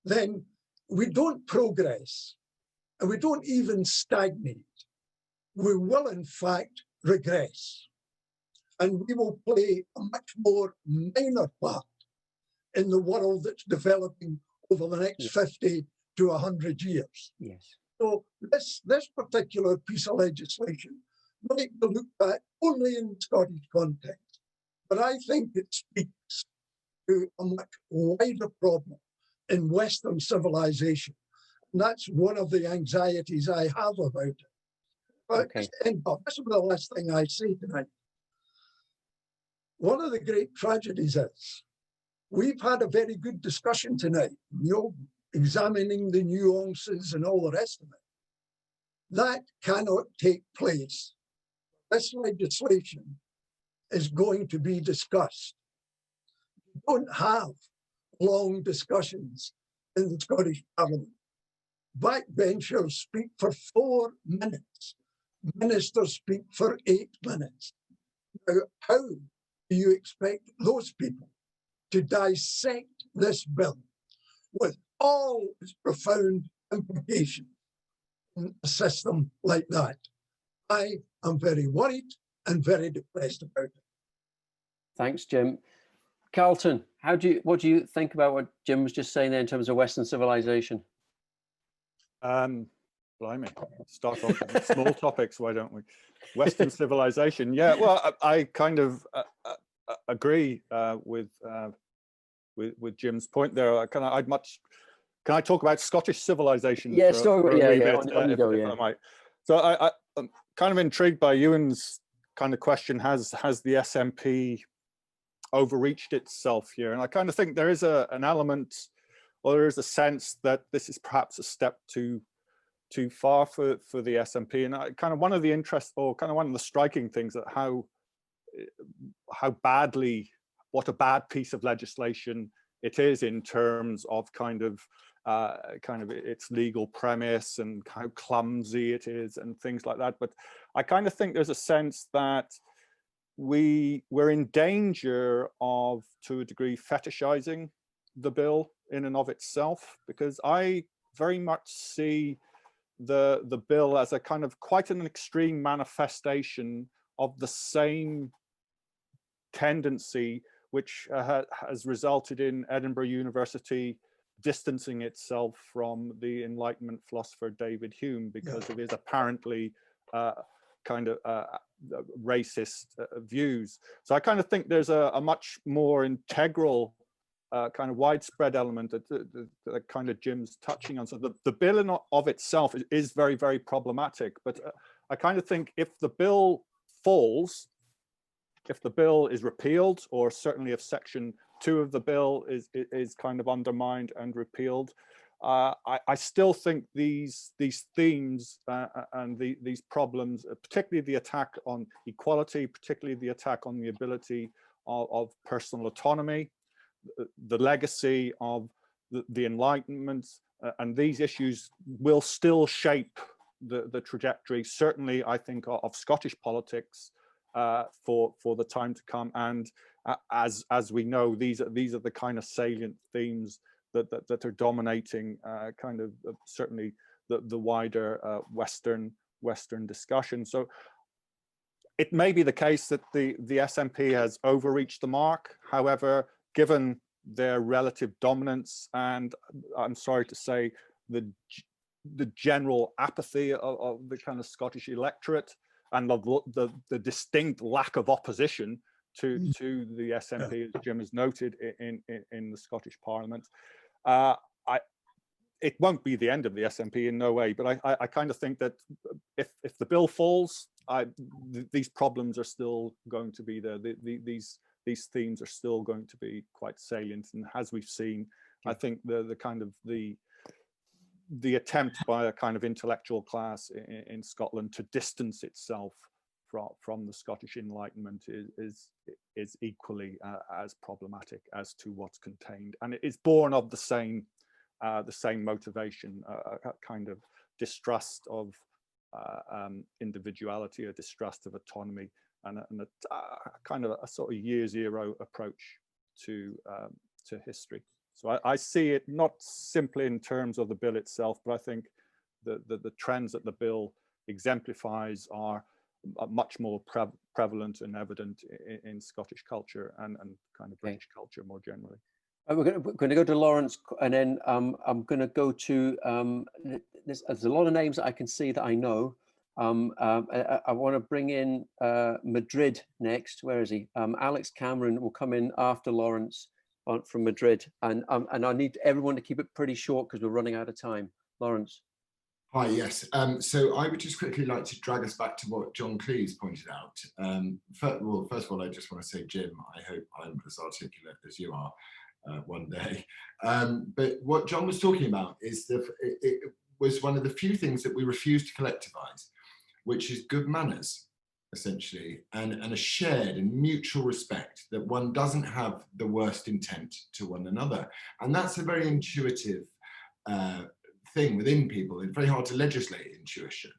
B: then we don't progress and we don't even stagnate. We will, in fact, regress. And we will play a much more minor part in the world that's developing over the next 50 to 100 years.
A: Yes.
B: So this particular piece of legislation might be looked at only in the Scottish context, but I think it speaks to a much wider problem in Western civilization. And that's one of the anxieties I have about it. But this is the last thing I say tonight. One of the great tragedies is we've had a very good discussion tonight, examining the nuances and all the rest of it. That cannot take place this legislation is going to be discussed. You don't have long discussions in the Scottish Parliament. Backbenchers speak for 4 minutes. Ministers speak for 8 minutes. Now, how do you expect those people to dissect this bill with all its profound implications in a system like that? I am very worried and very depressed about it.
A: Thanks, Jim. Carlton, what do you think about what Jim was just saying there in terms of Western civilization?
C: Blimey, start off with small topics, why don't we? Western civilization, yeah. Well, I kind of agree with Jim's point there. Can I talk about Scottish civilization?
A: Yeah,
C: for
A: yeah,
C: a wee
A: yeah.
C: bit, if I might. So I'm kind of intrigued by Ewan's kind of question. Has the SNP overreached itself here? And I kind of think there is an element, or there is a sense that this is perhaps a step too far for the SNP. And kind of one of the striking things that how badly, what a bad piece of legislation it is in terms of kind of its legal premise and how clumsy it is and things like that. But I kind of think there's a sense that we're in danger of, to a degree, fetishizing the bill in and of itself, because I very much see the bill as a kind of quite an extreme manifestation of the same tendency which has resulted in Edinburgh University distancing itself from the Enlightenment philosopher David Hume because of his apparently racist views. So I kind of think there's a much more integral kind of widespread element that kind of Jim's touching on. So the bill in of itself is very, very problematic. But I kind of think if the bill falls, if the bill is repealed, or certainly if section 2 of the bill is kind of undermined and repealed, I still think these themes and these problems, particularly the attack on equality, particularly the attack on the ability of personal autonomy, the legacy of the Enlightenment, and these issues will still shape the trajectory, certainly I think, of Scottish politics for the time to come. And as we know, these are the kind of salient themes that are dominating certainly the wider Western discussion. So it may be the case that the SNP has overreached the mark. However, given their relative dominance, and I'm sorry to say the general apathy of the kind of Scottish electorate, and of the distinct lack of opposition to the SNP, as Jim has noted, in the Scottish Parliament, it won't be the end of the SNP in no way. But I kind of think that if the bill falls, these problems are still going to be there. These themes are still going to be quite salient, and as we've seen, I think the attempt by a kind of intellectual class in Scotland to distance itself from the Scottish Enlightenment is equally as problematic as to what's contained, and it is born of the same motivation, a kind of distrust of individuality, a distrust of autonomy, and a kind of a sort of year zero approach to history. So I see it not simply in terms of the bill itself, but I think the trends that the bill exemplifies are much more prevalent and evident in Scottish culture and kind of British culture more generally.
A: We're going to go to Laurence, and then I'm going to go to, there's a lot of names that I can see that I know. I want to bring in Madrid next. Where is he? Alex Cameron will come in after Laurence from Madrid, and I need everyone to keep it pretty short because we're running out of time. Laurence.
D: Hi, yes. So I would just quickly like to drag us back to what John Cleese pointed out. First of all, I just want to say, Jim, I hope I'm as articulate as you are one day. But what John was talking about is it was one of the few things that we refuse to collectivize, which is good manners. essentially, and a shared and mutual respect that one doesn't have the worst intent to one another. And that's a very intuitive thing within people. It's very hard to legislate intuition.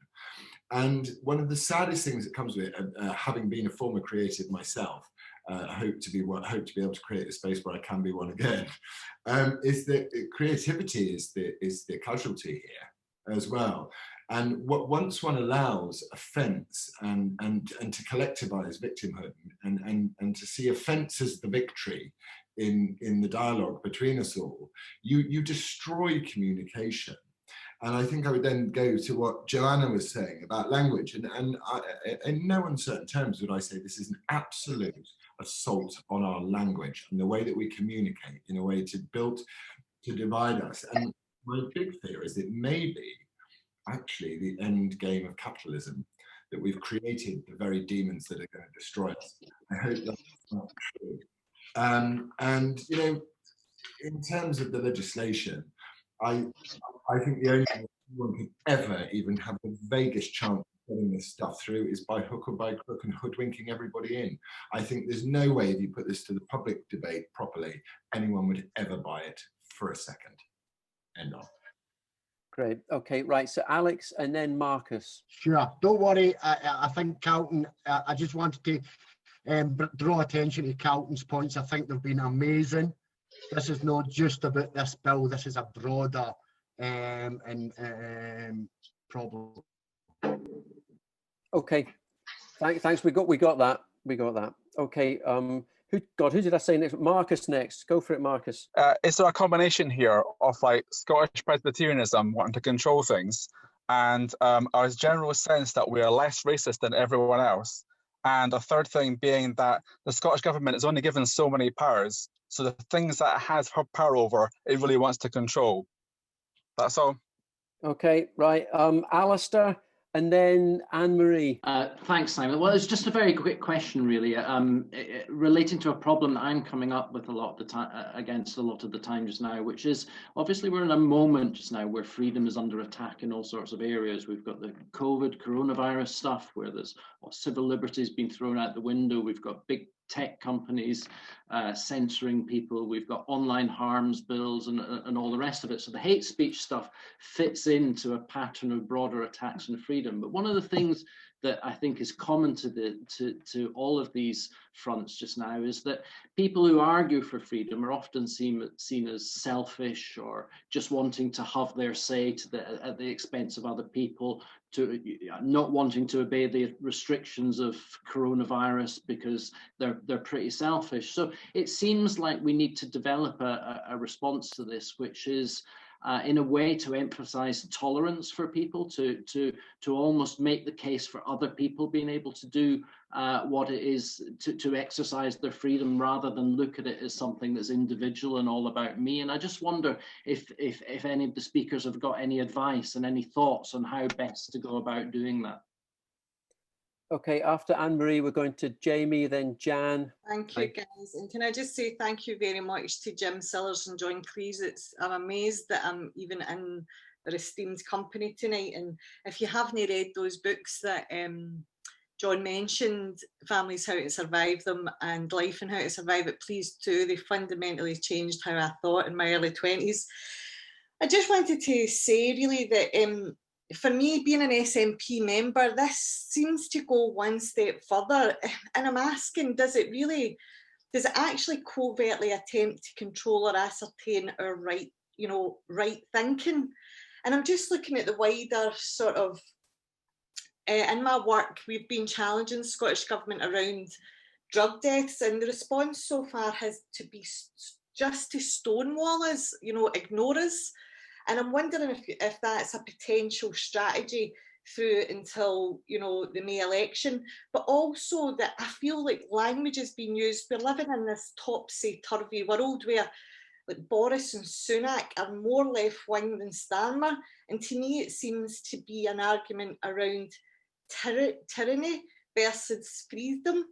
D: And one of the saddest things that comes with it, having been a former creative myself, I hope to be able to create a space where I can be one again, is that creativity is the casualty here as well. And once one allows offence and to collectivise victimhood and to see offence as the victory in the dialogue between us all, you destroy communication. And I think I would then go to what Joanna was saying about language. And in no uncertain terms would I say this is an absolute assault on our language and the way that we communicate in a way to divide us. And my big fear is it may be actually the end game of capitalism, that we've created the very demons that are going to destroy us. I hope that's not true. And, you know, in terms of the legislation, I think the only way one could ever even have the vaguest chance of getting this stuff through is by hook or by crook and hoodwinking everybody in. I think there's no way, if you put this to the public debate properly, anyone would ever buy it for a second. End of.
A: Great. Okay, right. So Alex and then Marcus.
S: Sure. Don't worry. I think Carlton, I just wanted to draw attention to Carlton's points. I think they've been amazing. This is not just about this bill. This is a broader problem.
A: Okay. Thanks. We got that. Okay. Who did I say next? Marcus next. Go for it, Marcus.
T: Is there a combination here of like Scottish Presbyterianism wanting to control things and our general sense that we are less racist than everyone else? And a third thing being that the Scottish government is only given so many powers, so the things that it has power over, it really wants to control. That's all.
A: Okay, right. Alistair, and then Anne-Marie.
U: Thanks, Simon. Well, it's just a very quick question, really, relating to a problem that I'm coming up with a lot of the time, against a lot of the time just now, which is obviously we're in a moment just now where freedom is under attack in all sorts of areas. We've got the coronavirus stuff where there's civil liberties being thrown out the window. We've got big tech companies censoring people. We've got online harms bills and all the rest of it. So the hate speech stuff fits into a pattern of broader attacks on freedom. But one of the things that I think is common to all of these fronts just now is that people who argue for freedom are often seen as selfish or just wanting to have their say at the expense of other people, to not wanting to obey the restrictions of coronavirus because they're pretty selfish. So it seems like we need to develop a response to this, which is in a way to emphasize tolerance for people, to almost make the case for other people being able to do what it is to exercise their freedom, rather than look at it as something that's individual and all about me. And I just wonder if any of the speakers have got any advice and any thoughts on how best to go about doing that.
A: Okay, after Anne-Marie, we're going to Jamie, then Jan.
V: Thank you, guys. And can I just say thank you very much to Jim Sillars and John Cleese. I'm amazed that I'm even in their esteemed company tonight. And if you haven't read those books that John mentioned, Families, How to Survive Them and Life and How to Survive It, please do. They fundamentally changed how I thought in my early 20s. I just wanted to say really that for me, being an SNP member, this seems to go one step further. And I'm asking, does it actually covertly attempt to control or ascertain our right thinking? And I'm just looking at the wider sort of, in my work, we've been challenging the Scottish Government around drug deaths, and the response so far has to be just to stonewall us, ignore us. And I'm wondering if that's a potential strategy through until, the May election, but also that I feel like language is being used. We're living in this topsy-turvy world where like Boris and Sunak are more left-wing than Starmer. And to me, it seems to be an argument around tyranny versus freedom.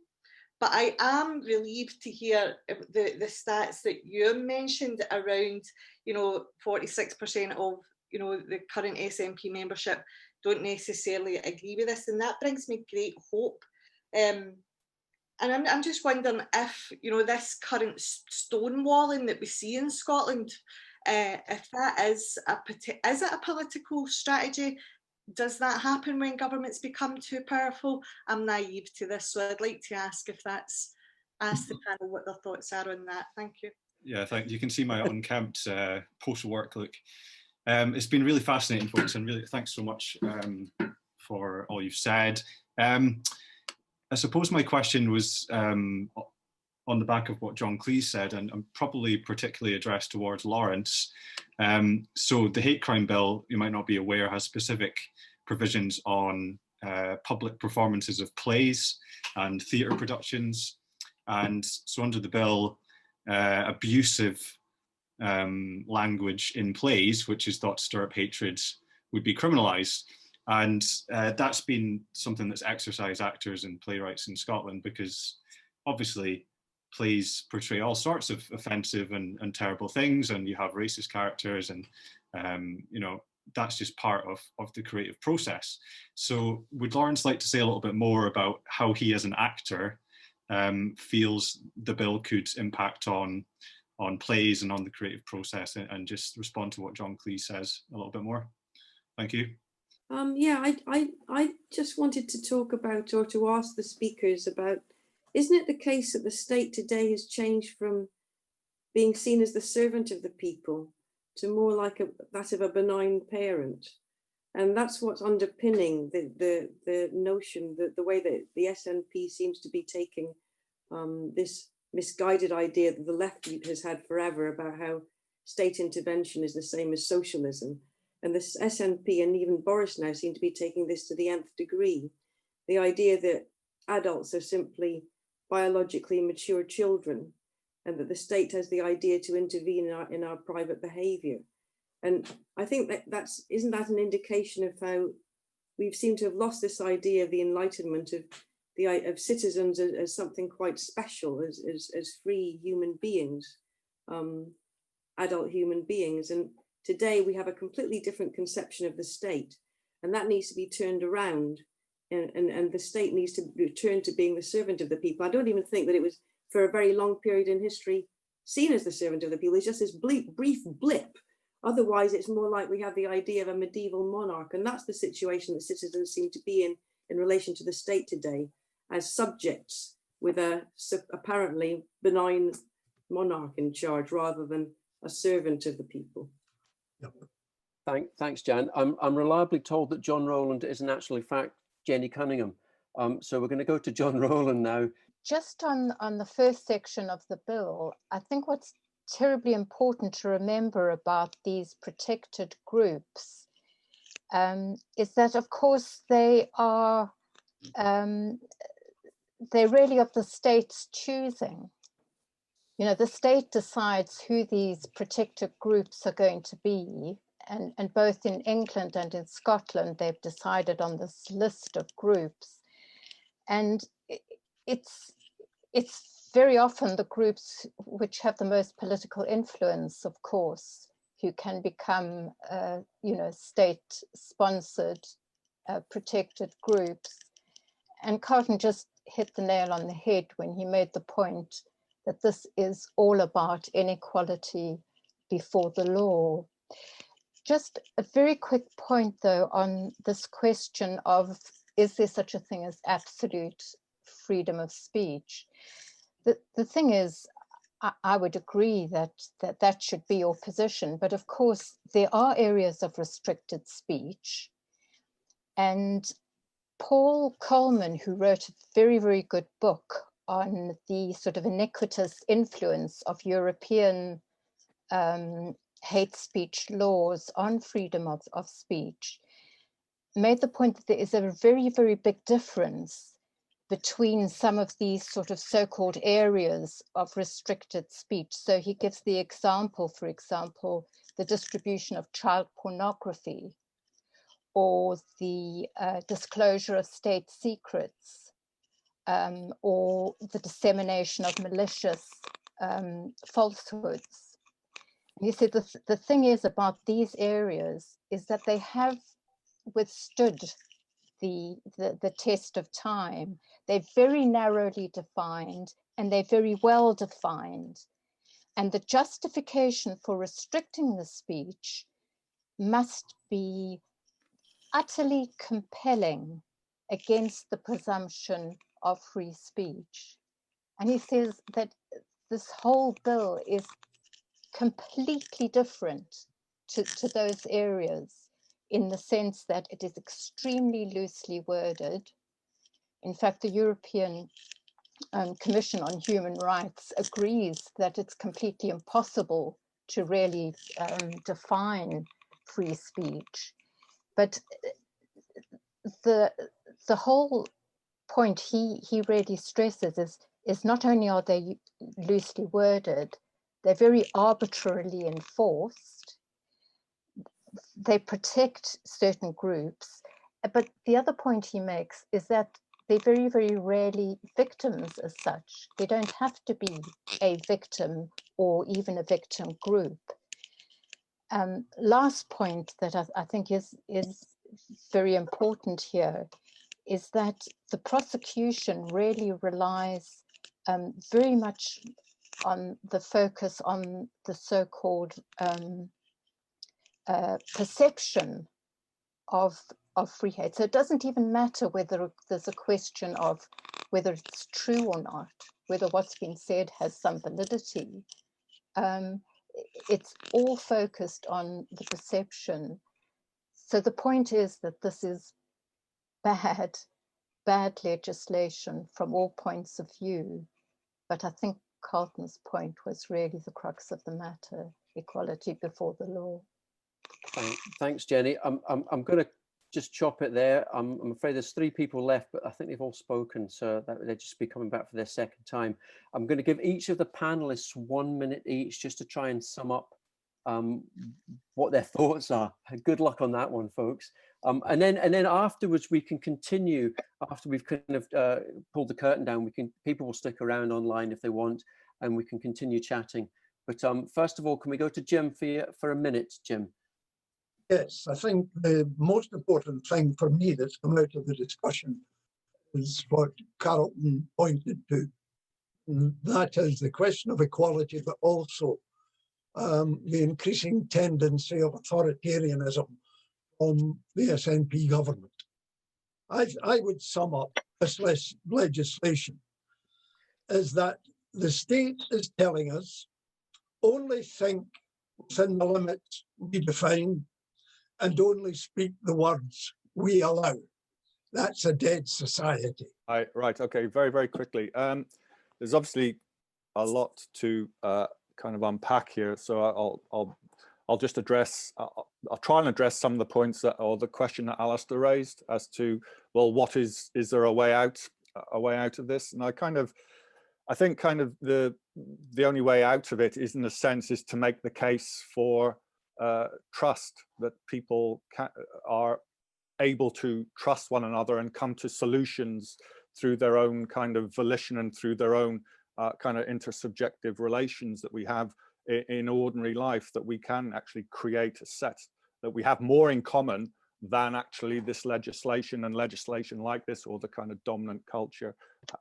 V: But I am relieved to hear the stats that you mentioned around, 46% of, the current SNP membership don't necessarily agree with this. And that brings me great hope, And I'm just wondering if, you know, this current stonewalling that we see in Scotland, if that is it a political strategy? Does that happen when governments become too powerful? I'm naive to this, so I'd like to ask the panel what their thoughts are on that. Thank you.
E: Yeah, you can see my unkempt post-work look. It's been really fascinating, folks, and really thanks so much for all you've said. I suppose my question was on the back of what John Cleese said, and probably particularly addressed towards Laurence. So the hate crime bill, you might not be aware, has specific provisions on public performances of plays and theatre productions. And so under the bill, abusive language in plays, which is thought to stir up hatred, would be criminalised. And that's been something that's exercised actors and playwrights in Scotland, because obviously plays portray all sorts of offensive and terrible things, and you have racist characters, and you know, that's just part of the creative process. So would Laurence like to say a little bit more about how he as an actor feels the bill could impact on plays and on the creative process, and just respond to what John Cleese says a little bit more? Thank you.
F: Yeah, I just wanted to talk about, or to ask the speakers about, isn't it the case that the state today has changed from being seen as the servant of the people to more like that of a benign parent? And that's what's underpinning the notion, that the way that the SNP seems to be taking this misguided idea that the left has had forever about how state intervention is the same as socialism. And the SNP and even Boris now seem to be taking this to the nth degree. The idea that adults are simply biologically mature children, and that the state has the idea to intervene in our private behavior. And I think that isn't that an indication of how we've seemed to have lost this idea of the Enlightenment, of citizens as something quite special, as free human beings, adult human beings. And today we have a completely different conception of the state, and that needs to be turned around, and the state needs to return to being the servant of the people. I don't even think that it was for a very long period in history seen as the servant of the people. It's just this brief blip. Otherwise, it's more like we have the idea of a medieval monarch, and that's the situation that citizens seem to be in relation to the state today, as subjects with a apparently benign monarch in charge rather than a servant of the people.
A: Thanks, Jan. I'm reliably told that John Rowland is in actual fact Jenny Cunningham. So we're going to go to John Rowland now.
W: Just on the first section of the bill, I think what's terribly important to remember about these protected groups is that, of course, they're really of the state's choosing. You know, the state decides who these protected groups are going to be, and both in England and in Scotland, they've decided on this list of groups. And it's very often the groups which have the most political influence, of course, who can become, you know, state-sponsored protected groups. And Carlton just hit the nail on the head when he made the point that this is all about inequality before the law. Just a very quick point, though, on this question of, is there such a thing as absolute freedom of speech? The thing is, I would agree that should be your position, but of course, there are areas of restricted speech. And Paul Coleman, who wrote a very, very good book on the sort of iniquitous influence of European hate speech laws on freedom of speech, made the point that there is a very, very big difference between some of these sort of so-called areas of restricted speech. So he gives the example, for example, the distribution of child pornography, or the disclosure of state secrets, or the dissemination of malicious falsehoods. He said the thing is about these areas is that they have withstood the test of time. They're very narrowly defined and they're very well defined. And the justification for restricting the speech must be utterly compelling against the presumption of free speech. And he says that this whole bill is completely different to those areas, in the sense that it is extremely loosely worded. In fact, the European Commission on Human Rights agrees that it's completely impossible to really define free speech. But the whole point he really stresses is not only are they loosely worded, they're very arbitrarily enforced. They protect certain groups. But the other point he makes is that they're very, very rarely victims as such. They don't have to be a victim or even a victim group. Last point that I think is very important here is that the prosecution really relies very much on the focus on the so-called perception of free hate. So it doesn't even matter whether there's a question of whether it's true or not, whether what's been said has some validity. It's all focused on the perception. So the point is that this is bad legislation from all points of view. But I think Carlton's point was really the crux of the matter: equality before the law.
A: Thanks, Jenny. I'm going to just chop it there. I'm afraid there's 3 people left, but I think they've all spoken, so that they'll just be coming back for their second time. I'm going to give each of the panelists 1 minute each, just to try and sum up what their thoughts are. Good luck on that one, folks. And then afterwards we can continue. After we've kind of pulled the curtain down, people will stick around online if they want, and we can continue chatting. But first of all, can we go to Jim for a minute, Jim?
B: Yes, I think the most important thing for me that's come out of the discussion is what Carlton pointed to. And that is the question of equality, but also the increasing tendency of authoritarianism from the SNP government. I would sum up this legislation is that the state is telling us only think within the limits we define and only speak the words we allow. That's a dead society.
C: Right, okay, very, very quickly. There's obviously a lot to kind of unpack here, so I'll just address, I'll try and address some of the points that, or the question that Alistair raised as to, well, what is there a way out of this? And I think kind of the only way out of it is, in a sense, is to make the case for trust, that people are able to trust one another and come to solutions through their own kind of volition and through their own kind of intersubjective relations that we have in ordinary life, that we can actually create a set, that we have more in common than actually this legislation and legislation like this, or the kind of dominant culture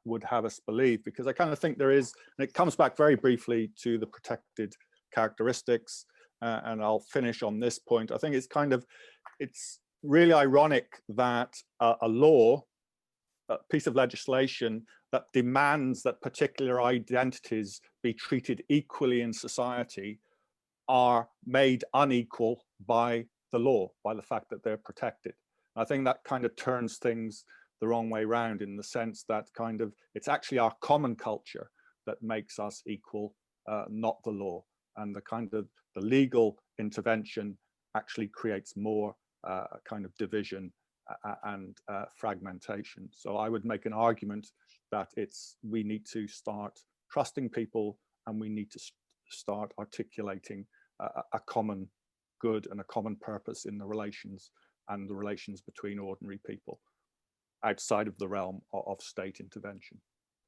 C: would have us believe. Because I kind of think there is, and it comes back very briefly to the protected characteristics, and I'll finish on this point. I think it's really ironic that a law, a piece of legislation that demands that particular identities be treated equally in society, are made unequal by the law, by the fact that they're protected. I think that kind of turns things the wrong way round, in the sense that kind of it's actually our common culture that makes us equal, not the law. And the kind of the legal intervention actually creates more kind of division and fragmentation. So I would make an argument that we need to start trusting people, and we need to start articulating a common good and a common purpose in the relations, and the relations between ordinary people outside of the realm of state intervention.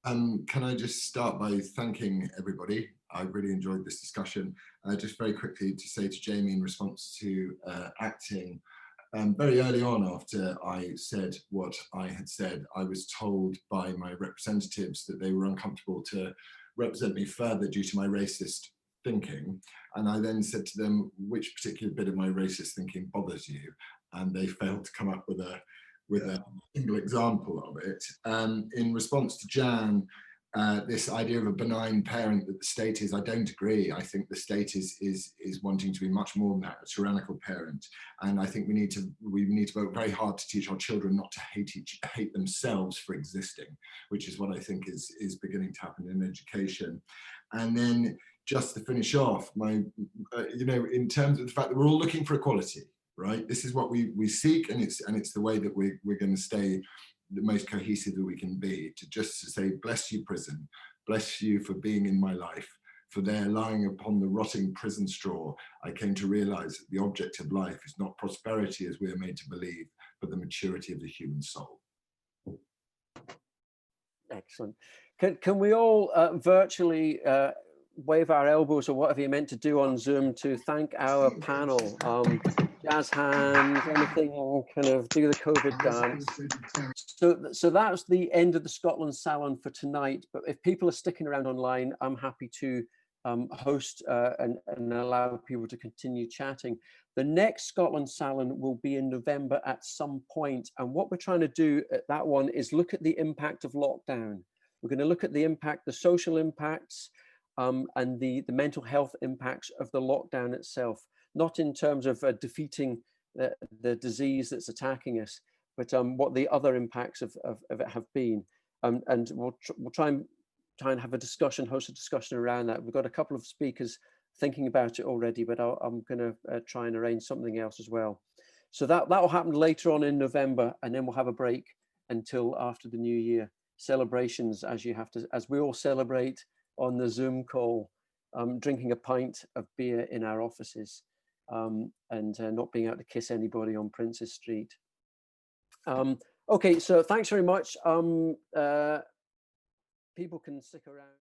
D: Can I just start by thanking everybody? I really enjoyed this discussion. Just very quickly to say to Jamie, in response to acting very early on, after I said what I had said, I was told by my representatives that they were uncomfortable to represent me further due to my racist thinking. And I then said to them, which particular bit of my racist thinking bothers you? And they failed to come up with a single example of it. In response to Jan, this idea of a benign parent that the state is, I don't agree. I think the state is wanting to be much more than that, a tyrannical parent. And I think we need to work very hard to teach our children not to hate themselves for existing, which is what I think is beginning to happen in education. And then just to finish off, in terms of the fact that we're all looking for equality, right? This is what we seek, and it's the way that we're going to stay the most cohesive that we can be, to say, bless you, prison, bless you for being in my life, for there lying upon the rotting prison straw, I came to realize that the object of life is not prosperity as we are made to believe, but the maturity of the human soul.
A: Excellent. Can we all virtually wave our elbows or whatever you're meant to do on Zoom to thank our panel? Jazz hands, anything, kind of do the COVID dance. So that's the end of the Scotland Salon for tonight. But if people are sticking around online, I'm happy to host and allow people to continue chatting. The next Scotland Salon will be in November at some point. And what we're trying to do at that one is look at the impact of lockdown. We're going to look at the impact, the social impacts, and the mental health impacts of the lockdown itself. Not in terms of defeating the disease that's attacking us, but what the other impacts of it have been. And we'll try and have a discussion, host a discussion around that. We've got a couple of speakers thinking about it already, but I'm going to try and arrange something else as well. So that will happen later on in November, and then we'll have a break until after the new year. Celebrations, as we all celebrate on the Zoom call, drinking a pint of beer in our offices. And not being able to kiss anybody on Princes Street. Okay, so thanks very much. People can stick around.